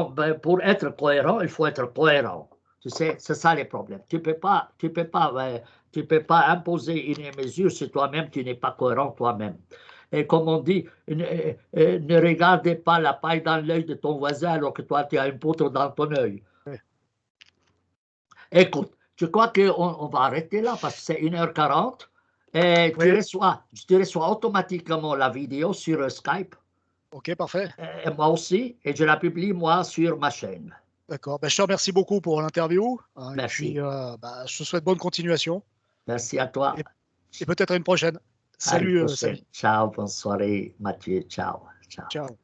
ben, pour être cohérent, il faut être cohérent. Tu sais, c'est ça les problèmes. Tu peux pas imposer une mesure si toi-même tu n'es pas cohérent toi-même. Et comme on dit, ne regardez pas la paille dans l'œil de ton voisin alors que toi tu as une poutre dans ton œil. ouais. Écoute, je crois qu'on va arrêter là parce que c'est 1h40 et Oui, tu reçois automatiquement la vidéo sur Skype, ok, parfait. et moi aussi, et je la publie moi sur ma chaîne. D'accord. Ben, je te remercie beaucoup pour l'interview. Hein, et puis, Merci. je te souhaite bonne continuation Merci à toi. et, et peut-être à une prochaine. À une Salut, prochaine. Samy. Ciao, bonne soirée, Mathieu. Ciao. Ciao. Ciao.